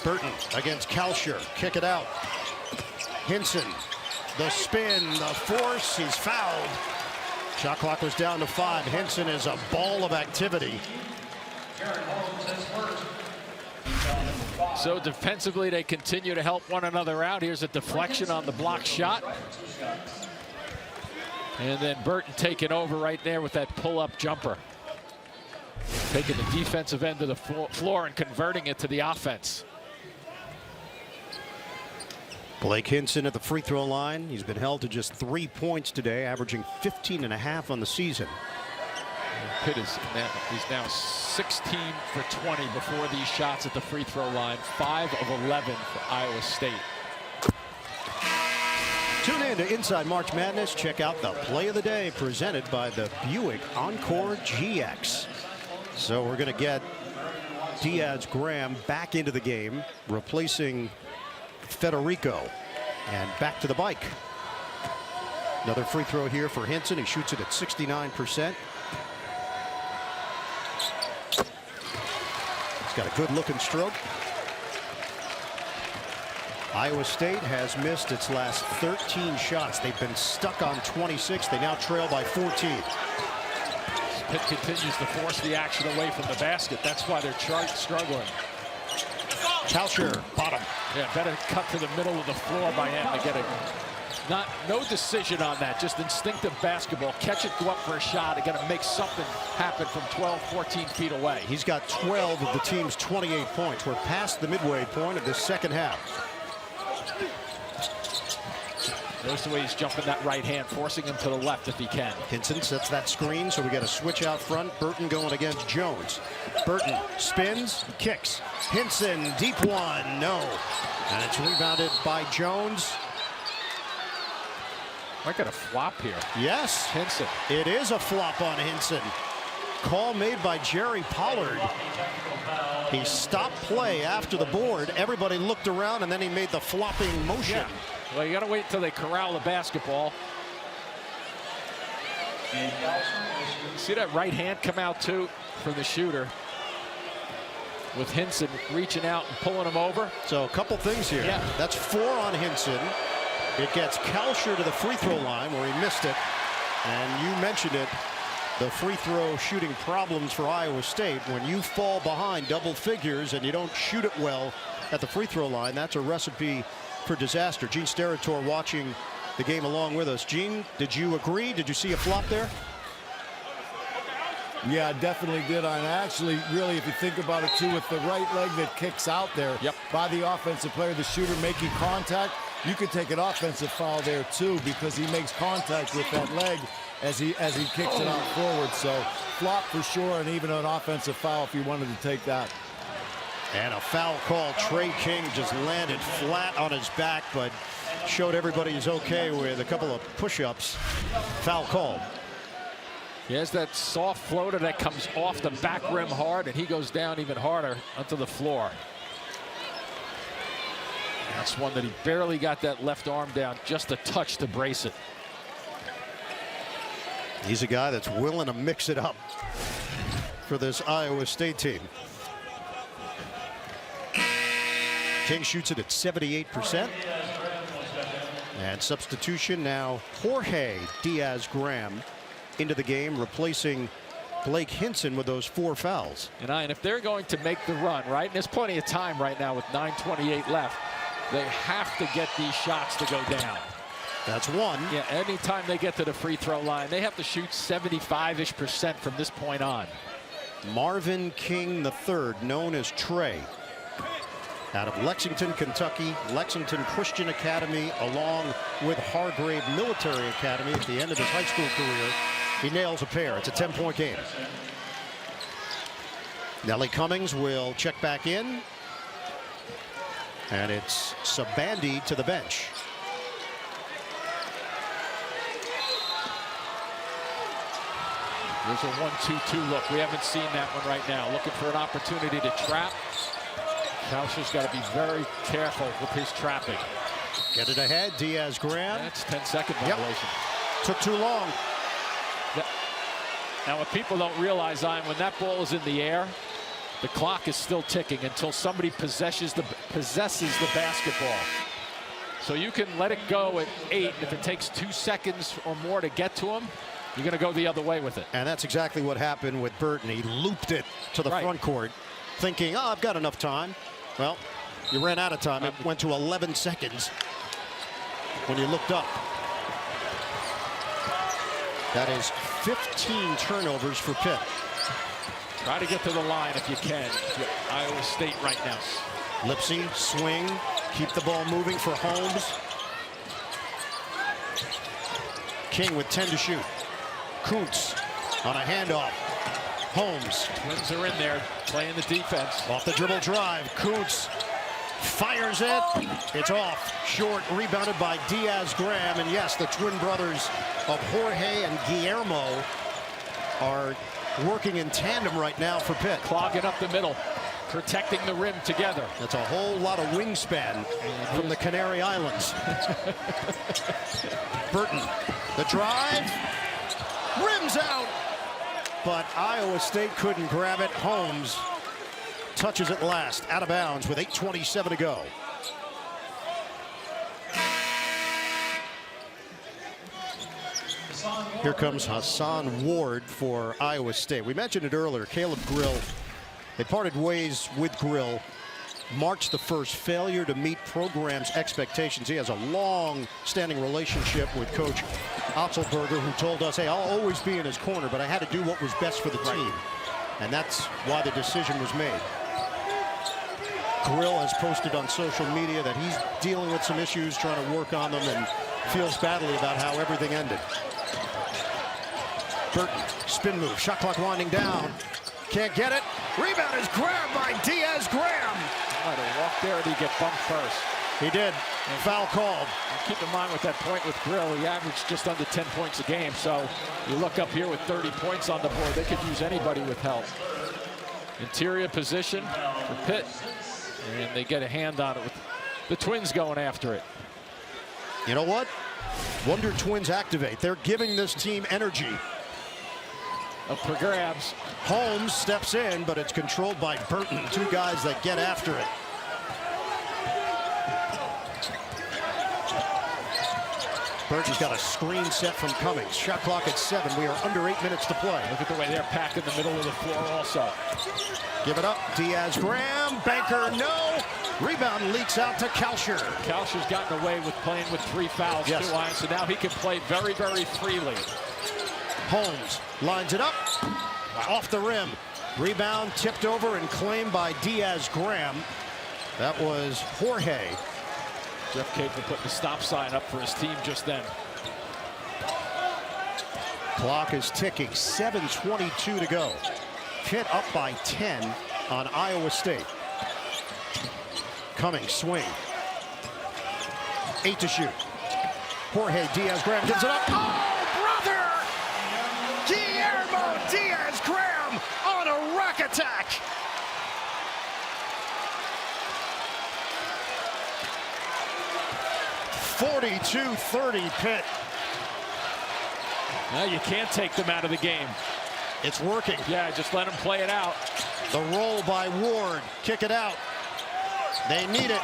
Burton against Kalsher. Kick it out. Hinson. The spin, the force. He's fouled. Shot clock was down to 5. Hinson is a ball of activity. So defensively, they continue to help one another out. Here's a deflection on the block shot. And then Burton taking over right there with that pull-up jumper. Taking the defensive end of the floor and converting it to the offense. Blake Hinson at the free throw line. He's been held to just 3 points today, averaging 15.5 on the season. Pitt is now 16 for 20 before these shots at the free throw line. 5 of 11 for Iowa State. Tune in to Inside March Madness. Check out the play of the day presented by the Buick Encore GX. So we're going to get Diaz-Graham back into the game, replacing Federico, and back to the bike. Another free throw here for Hinson. He shoots it at 69%. He's got a good looking stroke. Iowa State has missed its last 13 shots. They've been stuck on 26. They now trail by 14. Pitt continues to force the action away from the basket. That's why they're struggling. Kalsher, bottom. Yeah, better cut to the middle of the floor by him to get it. No decision on that, just instinctive basketball. Catch it, go up for a shot, and got to make something happen from 12, 14 feet away. He's got 12 of the team's 28 points. We're past the midway point of the second half. Notice the way he's jumping that right hand, forcing him to the left if he can. Hinson sets that screen, so we got a switch out front. Burton going against Jones. Burton spins, kicks. Hinson, deep one, no. And it's rebounded by Jones. Might get a flop here. Yes. Hinson. It is a flop on Hinson. Call made by Jerry Pollard. He stopped play after the board. Everybody looked around, and then he made the flopping motion. Yeah. Well, you got to wait until they corral the basketball. See that right hand come out, too, from the shooter. With Hinson reaching out and pulling him over. So a couple things here. Yeah. That's 4 on Hinson. It gets Kalsher to the free throw line where he missed it. And you mentioned it. The free throw shooting problems for Iowa State. When you fall behind double figures and you don't shoot it well at the free throw line, that's a recipe for disaster. Gene Steratore watching the game along with us. Gene, did you agree? Did you see a flop there? Yeah, I definitely did. And actually, really, if you think about it, too, with the right leg that kicks out there by the offensive player, the shooter making contact, you could take an offensive foul there, too, because he makes contact with that leg as he kicks it out forward. So flop for sure, and even an offensive foul if you wanted to take that. And a foul call. Trey King just landed flat on his back, but showed everybody he's okay with a couple of push-ups. Foul called. He has that soft floater that comes off the back rim hard, and he goes down even harder onto the floor. That's one that he barely got that left arm down, just a touch to brace it. He's a guy that's willing to mix it up for this Iowa State team. King shoots it at 78%. And substitution now, Jorge Diaz-Graham into the game, replacing Blake Hinson with those 4 fouls. And if they're going to make the run, right, and there's plenty of time right now with 9:28 left, they have to get these shots to go down. That's one. Yeah, anytime they get to the free throw line, they have to shoot 75-ish% from this point on. Marvin King III, known as Trey, out of Lexington, Kentucky, Lexington Christian Academy, along with Hargrave Military Academy at the end of his high school career. He nails a pair. It's a 10-point game. Nellie Cummings will check back in. And it's Sabandi to the bench. There's a 1-2-2 look. We haven't seen that one right now. Looking for an opportunity to trap. Kalsher's got to be very careful with his trapping. Get it ahead, Diaz-Graham. That's 10-second violation. Took too long. Now, what people don't realize, when that ball is in the air, the clock is still ticking until somebody possesses the basketball. So you can let it go at 8. If it takes 2 seconds or more to get to him, you're going to go the other way with it. And that's exactly what happened with Burton. He looped it to the front court, thinking, oh, I've got enough time. Well, you ran out of time. It went to 11 seconds when you looked up. That is 15 turnovers for Pitt. Try to get to the line if you can. Iowa State right now. Lipsy, swing, keep the ball moving for Holmes. King with 10 to shoot. Kuntz on a handoff. Holmes. Twins are in there playing the defense. Off the dribble drive. Kuntz fires it. It's off. Short, rebounded by Diaz-Graham. And yes, the twin brothers of Jorge and Guillermo are working in tandem right now for Pitt. Clogging up the middle, protecting the rim together. That's a whole lot of wingspan from the Canary Islands. Burton, the drive, rims out, but Iowa State couldn't grab it. Holmes touches it last, out of bounds with 8:27 to go. Here comes Hassan Ward for Iowa State. We mentioned it earlier, Caleb Grill. They parted ways with Grill March the 1st. Failure to meet program's expectations. He has a long-standing relationship with Coach Otzelberger, who told us, hey, I'll always be in his corner, but I had to do what was best for the team. And that's why the decision was made. Grill has posted on social media that he's dealing with some issues, trying to work on them, and feels badly about how everything ended. Burton, spin move, shot clock winding down. Can't get it. Rebound is grabbed by Diaz-Graham. Might have walked there, or did he get bumped first? He did. Foul called. And keep in mind with that point with Grill, he averaged just under 10 points a game. So you look up here with 30 points on the board, they could use anybody with help. Interior position for Pitt. And they get a hand on it with the Twins going after it. You know what? Wonder Twins activate. They're giving this team energy. Up for grabs. Holmes steps in, but it's controlled by Burton. Two guys that get after it. Burton's got a screen set from Cummings. Shot clock at 7. We are under 8 minutes to play. Look at the way they're packed in the middle of the floor also. Give it up. Diaz-Graham. Banker, no. Rebound leaks out to Kalsher. Kalsher's gotten away with playing with 3 fouls, too, Ian, so now he can play very, very freely. Holmes lines it up. Off the rim. Rebound tipped over and claimed by Diaz-Graham. That was Jorge. Jeff Capel putting the stop sign up for his team just then. Clock is ticking. 7:22 to go. Pitt up by 10 on Iowa State. Cummings swing. 8 to shoot. Jorge Diaz-Graham gives it up. Oh, brother! Guillermo Diaz-Graham on a rack attack. .42-30 Pitt. Now you can't take them out of the game. It's working. Yeah, just let them play it out. The roll by Ward. Kick it out. They need it.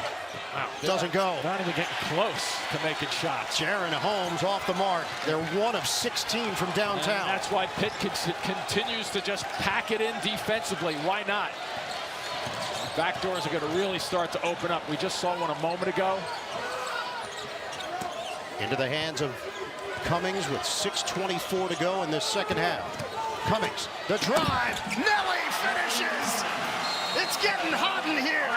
Wow. Doesn't go. Not even getting close to making shots. Jaron Holmes off the mark. They're 1 of 16 from downtown. And that's why Pitt continues to just pack it in defensively. Why not? Back doors are going to really start to open up. We just saw one a moment ago. Into the hands of Cummings with 6:24 to go in this second half. Cummings, the drive. Nelly finishes. It's getting hot in here.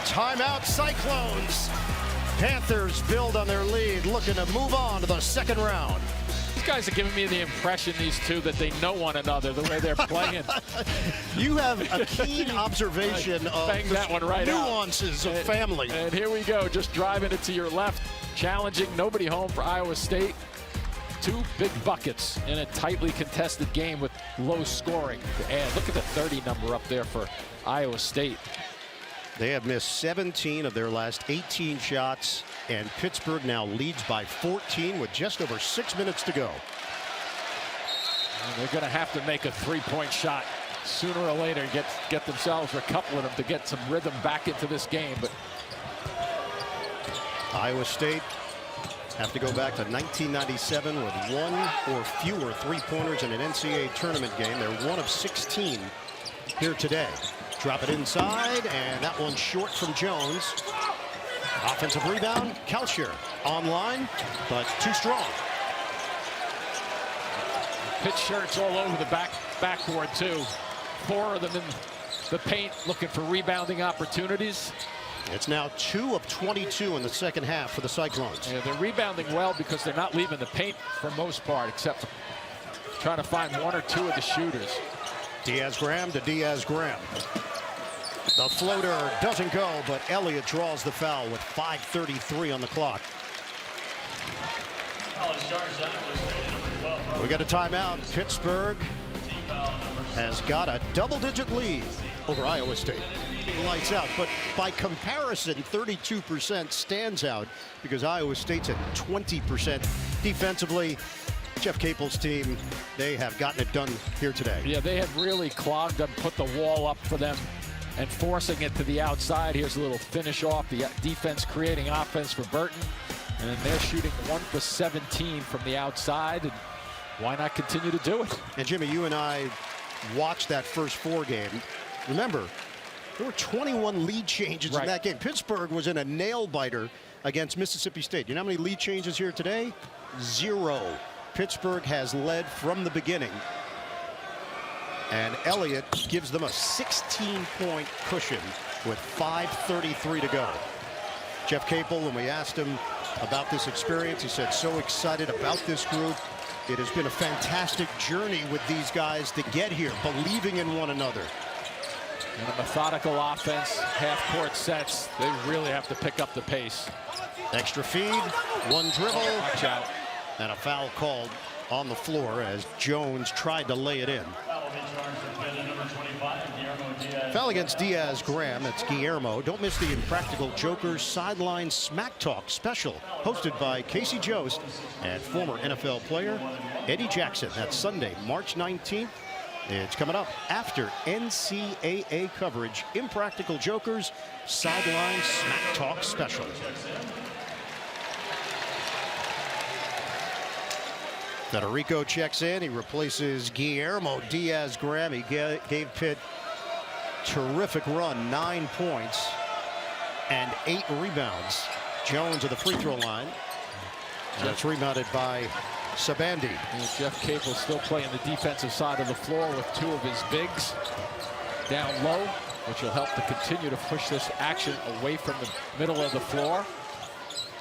Timeout Cyclones. Panthers build on their lead, looking to move on to the second round. These guys are giving me the impression, these two, that they know one another, the way they're playing. You have a keen observation of that one right nuances of family. And here we go, just driving it to your left, challenging, nobody home for Iowa State. 2 big buckets in a tightly contested game with low scoring. And look at the 30 number up there for Iowa State. They have missed 17 of their last 18 shots, and Pittsburgh now leads by 14 with just over 6 minutes to go. And they're going to have to make a 3-point shot sooner or later, get themselves or a couple of them to get some rhythm back into this game. But Iowa State have to go back to 1997 with 1 or fewer 3-pointers in an NCAA tournament game. They're 1 of 16 here today. Drop it inside, and that one's short from Jones. Offensive rebound, Kalsher online, but too strong. Pitt shirts all over the backboard too. 4 of them in the paint looking for rebounding opportunities. It's now 2 of 22 in the second half for the Cyclones. Yeah, they're rebounding well because they're not leaving the paint for most part, except for trying to find 1 or 2 of the shooters. Diaz-Graham to Diaz-Graham. The floater doesn't go, but Elliott draws the foul with 5:33 on the clock. We got a timeout. Pittsburgh has got a double-digit lead over Iowa State. Lights out, but by comparison, 32% stands out because Iowa State's at 20% defensively. Jeff Capel's team, they have gotten it done here today. Yeah, they have really clogged them, put the wall up for them, and forcing it to the outside. Here's a little finish off. The defense creating offense for Burton, and they're shooting 1 for 17 from the outside. And why not continue to do it? And Jimmy, you and I watched that first 4 game. Remember, there were 21 lead changes in that game. Pittsburgh was in a nail-biter against Mississippi State. You know how many lead changes here today? 0. Pittsburgh has led from the beginning. And Elliott gives them a 16-point cushion with 5:33 to go. Jeff Capel, when we asked him about this experience, he said, so excited about this group. It has been a fantastic journey with these guys to get here, believing in one another. And a methodical offense, half-court sets. They really have to pick up the pace. Extra feed, 1 dribble. Watch out. And a foul called on the floor as Jones tried to lay it in. Foul against Diaz-Graham. That's Guillermo. Don't miss the Impractical Jokers Sideline Smack Talk special, hosted by Casey Jost and former NFL player Eddie Jackson. That's Sunday, March 19th. It's coming up after NCAA coverage. Impractical Jokers Sideline Smack Talk special. Federico checks in. He replaces Guillermo Diaz-Graham. He gave Pitt terrific run, 9 points and 8 rebounds. Jones at the free throw line. That's rebounded by Sabandi. And Jeff Capel still playing the defensive side of the floor with 2 of his bigs down low, which will help to continue to push this action away from the middle of the floor.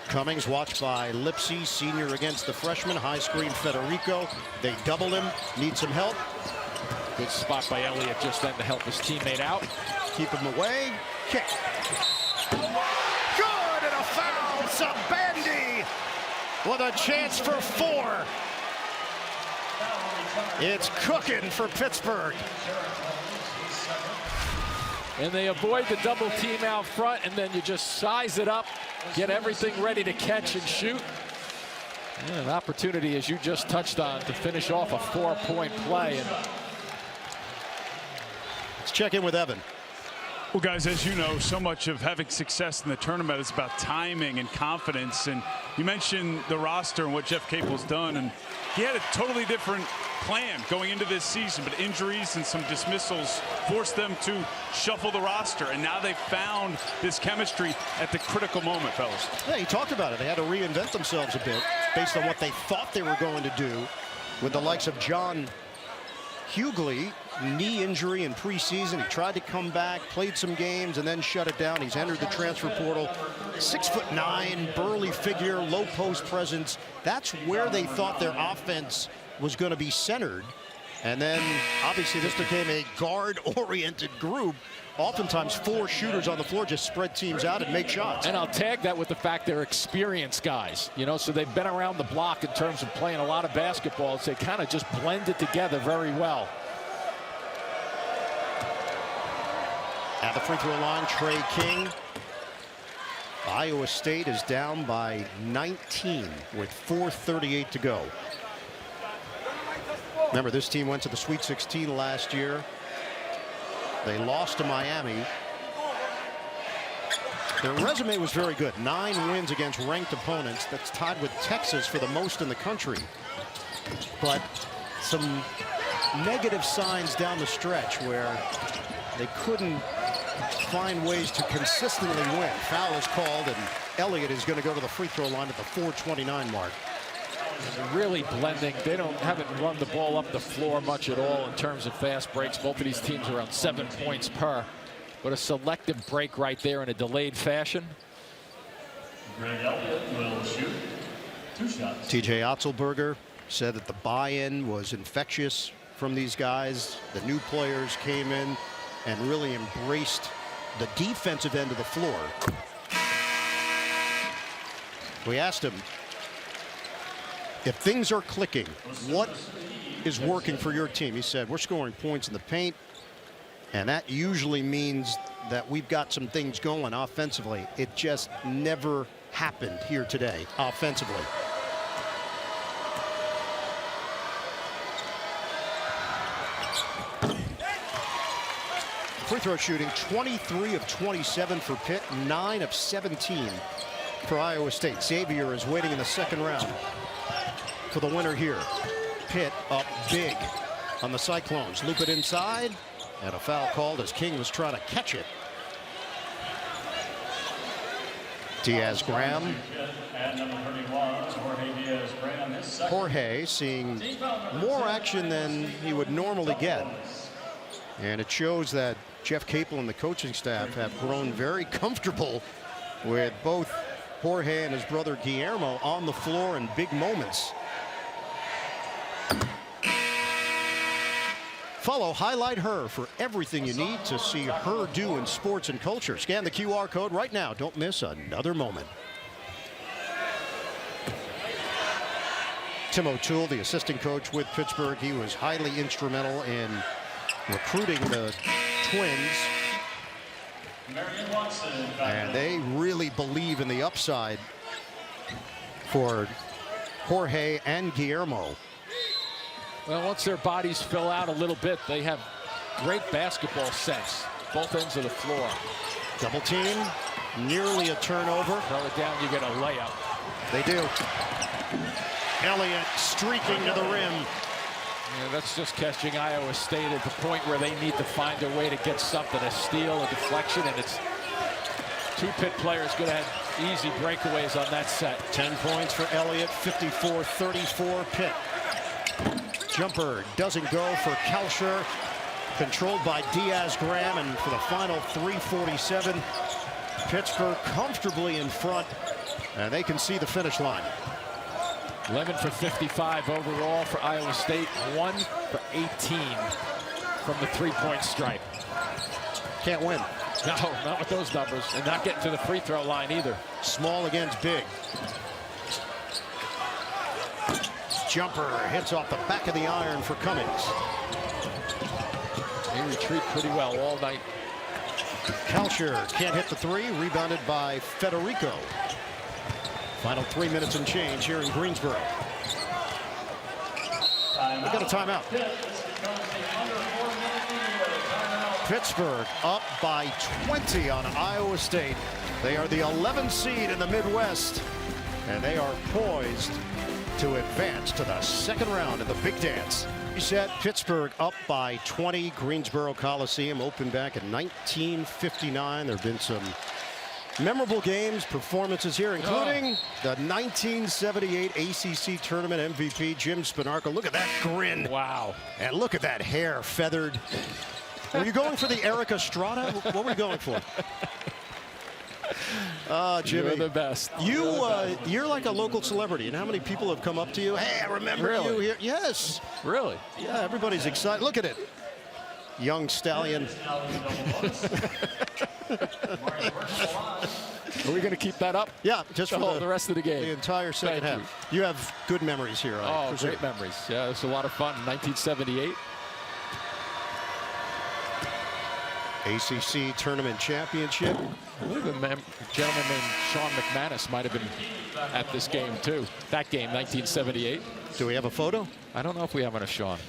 Cummings watched by Lipsy, senior against the freshman. High screen Federico. They double him. Need some help. Good spot by Elliott just then to help his teammate out. Keep him away. Kick. Good, and a foul. Sabandi with a chance for 4. It's cooking for Pittsburgh. And they avoid the double team out front, and then you just size it up, get everything ready to catch and shoot. And an opportunity, as you just touched on, to finish off a 4-point play. And let's check in with Evan. Well, guys, as you know, so much of having success in the tournament is about timing and confidence. And you mentioned the roster and what Jeff Capel's done, and he had a totally different plan going into this season, but injuries and some dismissals forced them to shuffle the roster, and now they've found this chemistry at the critical moment, fellas. Yeah, he talked about it. They had to reinvent themselves a bit based on what they thought they were going to do with the likes of John Hughley. Knee injury in preseason. He tried to come back, played some games, and then shut it down. He's entered the transfer portal. 6'9", burly figure, low post presence. That's where they thought their offense was going to be centered. And then, obviously, this became a guard-oriented group oftentimes 4 shooters on the floor, just spread teams out and make shots. And I'll tag that with the fact they're experienced guys, you know, so they've been around the block in terms of playing a lot of basketball. So they kind of just blend it together very well. At the free throw line, Trey King. Iowa State is down by 19 with 4:38 to go. Remember, this team went to the Sweet 16 last year. They lost to Miami. Their resume was very good. 9 wins against ranked opponents. That's tied with Texas for the most in the country. But some negative signs down the stretch where they couldn't find ways to consistently win. Foul is called, and Elliott is going to go to the free throw line at the 4:29 mark. Really blending. They haven't run the ball up the floor much at all in terms of fast breaks. Both of these teams are around 7 points per. But a selective break right there in a delayed fashion. Greg Elliott will shoot 2 shots. TJ Otzelberger said that the buy-in was infectious from these guys. The new players came in and really embraced the defensive end of the floor. We asked him, if things are clicking, what is working for your team? He said, we're scoring points in the paint, and that usually means that we've got some things going offensively. It just never happened here today offensively. Free throw shooting, 23 of 27 for Pitt, 9 of 17 for Iowa State. Xavier is waiting in the second round for the winner here. Pitt up big on the Cyclones. Loop it inside, and a foul called as King was trying to catch it. Diaz-Graham. Jorge seeing more action than he would normally get. And it shows that Jeff Capel and the coaching staff have grown very comfortable with both Jorge and his brother Guillermo on the floor in big moments. Follow Highlight Her for everything you need to see her do in sports and culture. Scan the QR code right now. Don't miss another moment. Tim O'Toole, the assistant coach with Pittsburgh, he was highly instrumental in recruiting the Twins, and they really believe in the upside for Jorge and Guillermo. Well, once their bodies fill out a little bit, they have great basketball sense, both ends of the floor. Double team, nearly a turnover. Throw it down, you get a layup. They do. Elliott streaking to the rim. Yeah, that's just catching Iowa State at the point where they need to find a way to get something, a steal, a deflection, and it's 2 Pitt players going to have easy breakaways on that set. 10 points for Elliott, 54-34 Pitt. Jumper doesn't go for Kalsher, controlled by Diaz-Graham, and for the final 3:47, Pittsburgh comfortably in front, and they can see the finish line. 11 for 55 overall for Iowa State, 1 for 18 from the 3-point stripe. Can't win. No, not with those numbers, and not getting to the free throw line either. Small against big. Jumper hits off the back of the iron for Cummings. They retreat pretty well all night. Kalsher can't hit the 3, rebounded by Federico. Final 3 minutes and change here in Greensboro. We got a timeout. Pittsburgh up by 20 on Iowa State. They are the 11th seed in the Midwest, and they are poised to advance to the second round of the Big Dance. Set Pittsburgh up by 20. Greensboro Coliseum opened back in 1959. There have been some memorable games, performances here, including the 1978 ACC Tournament MVP, Jim Spinarco. Look at that grin. Wow. And look at that hair feathered. Were you going for the Eric Estrada? What were you going for? Jimmy, you're the best. You're like a local celebrity. And how many people have come up to you? Hey, I remember you here. Yes. Really? Yeah, everybody's excited. Look at it. young stallion. Are we going to keep that up? Yeah, just for the rest of the game. The entire second Thank half. You have good memories here. I presume. Great memories. Yeah, it was a lot of fun. 1978. ACC Tournament Championship. I believe a gentleman named Sean McManus might have been at this game, too. That game, 1978. Do we have a photo? I don't know if we have one of Sean.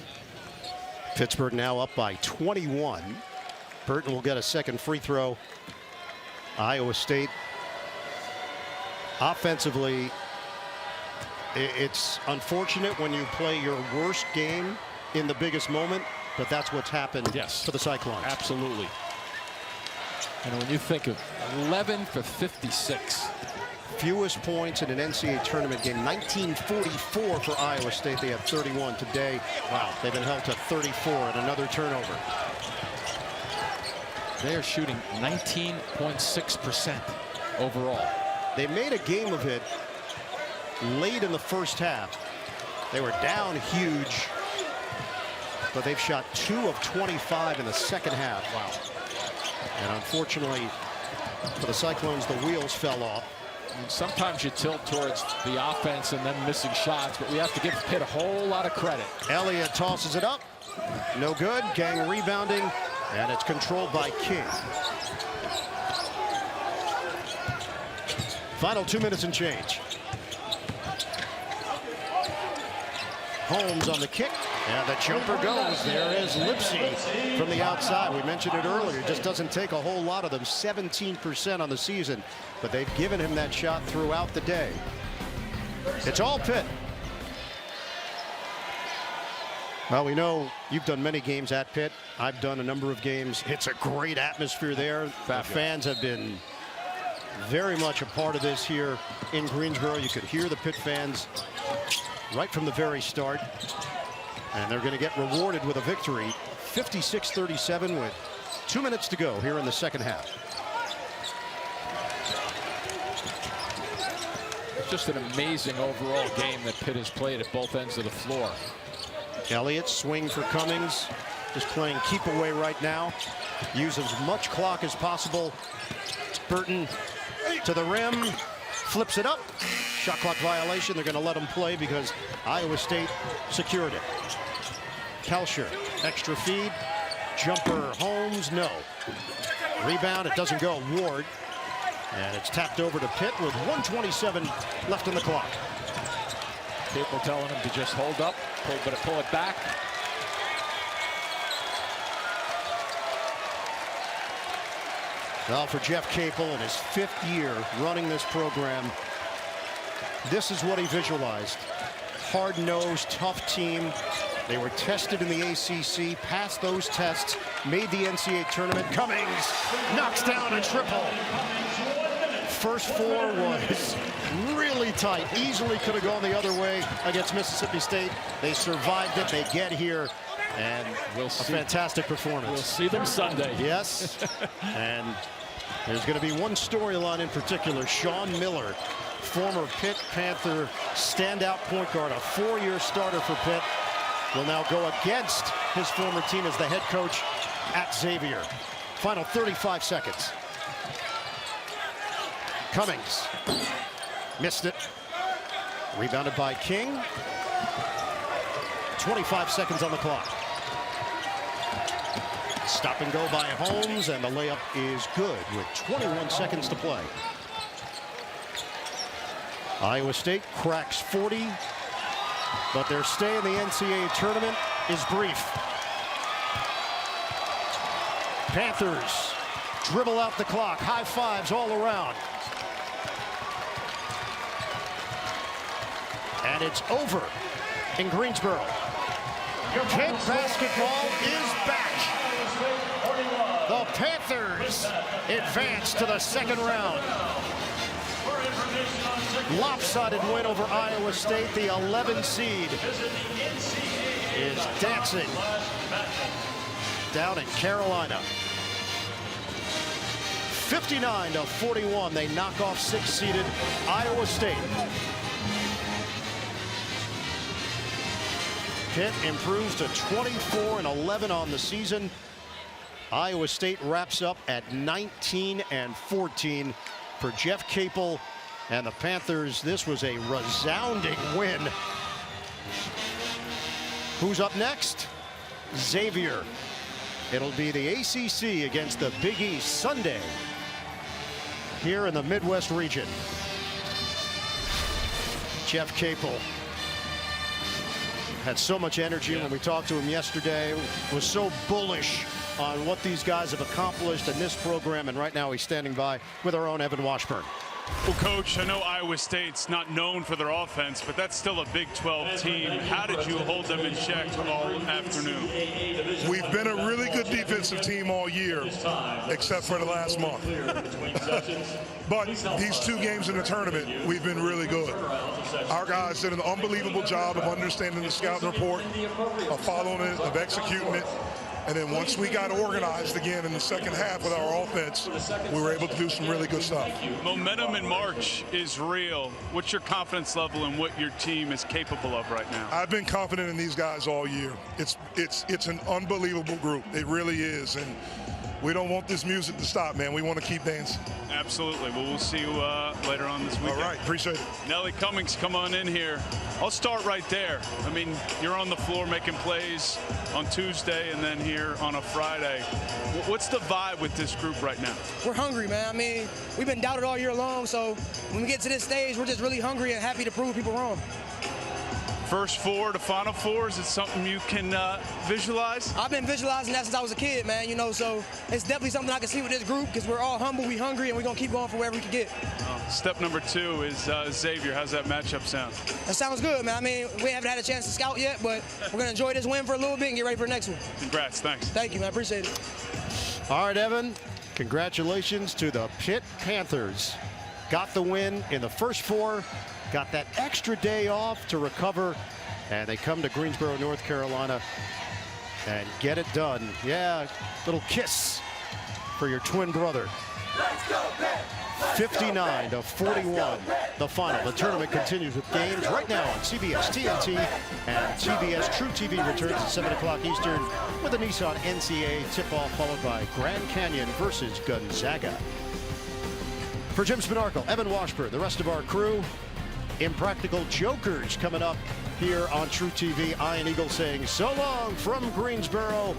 Pittsburgh now up by 21. Burton will get a second free throw. Iowa State offensively, it's unfortunate when you play your worst game in the biggest moment, but that's what's happened for the Cyclones. Absolutely. And when you think of 11 for 56. Fewest points in an NCAA tournament game, 1944 for Iowa State. They had 31 today. Wow, they've been held to 34 and another turnover. They are shooting 19.6% overall. They made a game of it late in the first half. They were down huge, but they've shot 2 of 25 in the second half. Wow. And unfortunately for the Cyclones, the wheels fell off. Sometimes you tilt towards the offense and then missing shots, but we have to give Pitt a whole lot of credit. Elliott tosses it up. No good. Gang rebounding, and it's controlled by King. Final 2 minutes and change. Holmes on the kick, and the jumper goes. There is Lipsy from the outside. We mentioned it earlier. It just doesn't take a whole lot of them. 17% on the season, but they've given him that shot throughout the day. It's all Pitt. Well, we know you've done many games at Pitt. I've done a number of games. It's a great atmosphere there. The fans have been very much a part of this here in Greensboro. You could hear the Pitt fans right from the very start. And they're going to get rewarded with a victory. 56-37 with 2 minutes to go here in the second half. It's just an amazing overall game that Pitt has played at both ends of the floor. Elliott swing for Cummings, just playing keep away right now. Use as much clock as possible. Burton to the rim, flips it up. Shot clock violation. They're going to let him play because Iowa State secured it. Kelcher, extra feed. Jumper, Holmes, no. Rebound, it doesn't go. Ward. And it's tapped over to Pitt with 1:27 left on the clock. People telling him to just hold up, pull it back. Well, for Jeff Capel in his 5th year running this program, this is what he visualized. Hard-nosed, tough team. They were tested in the ACC, passed those tests, made the NCAA tournament. Cummings knocks down a triple. First 4 was really tight. Easily could have gone the other way against Mississippi State. They survived it. They get here. And a fantastic performance. We'll see them Sunday. Yes. And there's going to be one storyline in particular. Sean Miller, former Pitt Panther standout point guard, a 4-year starter for Pitt, will now go against his former team as the head coach at Xavier. Final 35 seconds. Cummings missed it. Rebounded by King. 25 seconds on the clock. Stop and go by Holmes, and the layup is good with 21 seconds to play. Iowa State cracks 40, but their stay in the NCAA tournament is brief. Panthers dribble out the clock. High fives all around. And it's over in Greensboro. Pitt basketball is back. The Panthers advance to the second round. Lopsided win over Iowa State. The 11 seed is dancing down in Carolina. 59-41. They knock off 6-seeded Iowa State. Pitt improves to 24-11 on the season. Iowa State wraps up at 19-14 for Jeff Capel and the Panthers. This was a resounding win. Who's up next? Xavier. It'll be the ACC against the Big East Sunday here in the Midwest region. Jeff Capel had so much energy when we talked to him yesterday, was so bullish on what these guys have accomplished in this program, and right now he's standing by with our own Evan Washburn. Well, Coach, I know Iowa State's not known for their offense, but that's still a Big 12 team. How did you hold them in check all afternoon? We've been a really good defensive team all year, except for the last month. But these 2 games in the tournament, we've been really good. Our guys did an unbelievable job of understanding the scouting report, of following it, of executing it. And then once we got organized again in the second half with our offense, we were able to do some really good stuff. Momentum in March is real. What's your confidence level in what your team is capable of right now? I've been confident in these guys all year. It's an unbelievable group. It really is. And we don't want this music to stop, man. We want to keep dancing. Absolutely. Well, we'll see you later on this weekend. All right. Appreciate it. Nelly Cummings, come on in here. I'll start right there. I mean, you're on the floor making plays on Tuesday and then here on a Friday. What's the vibe with this group right now? We're hungry, man. I mean, we've been doubted all year long, so when we get to this stage, we're just really hungry and happy to prove people wrong. First 4 to Final Four, is it something you can visualize? I've been visualizing that since I was a kid, man, you know, so it's definitely something I can see with this group because we're all humble, we hungry, and we're going to keep going for wherever we can get. Step number 2 is Xavier. How's that matchup sound? That sounds good, man. I mean, we haven't had a chance to scout yet, but we're going to enjoy this win for a little bit and get ready for the next one. Congrats. Thanks. Thank you, man. Appreciate it. All right, Evan, congratulations to the Pitt Panthers. Got the win in the first 4, got that extra day off to recover, and they come to Greensboro, North Carolina, and get it done. Yeah, little kiss for your twin brother. 59-41, the final. The tournament continues with games right now on CBS TNT, and CBS True TV returns at 7 o'clock Eastern with a Nissan NCAA tip-off, followed by Grand Canyon versus Gonzaga. For Jim Spinarkle, Evan Washburn, the rest of our crew, Impractical Jokers coming up here on True TV. Ian Eagle saying so long from Greensboro.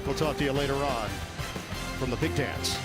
We'll talk to you later on from the Big Dance.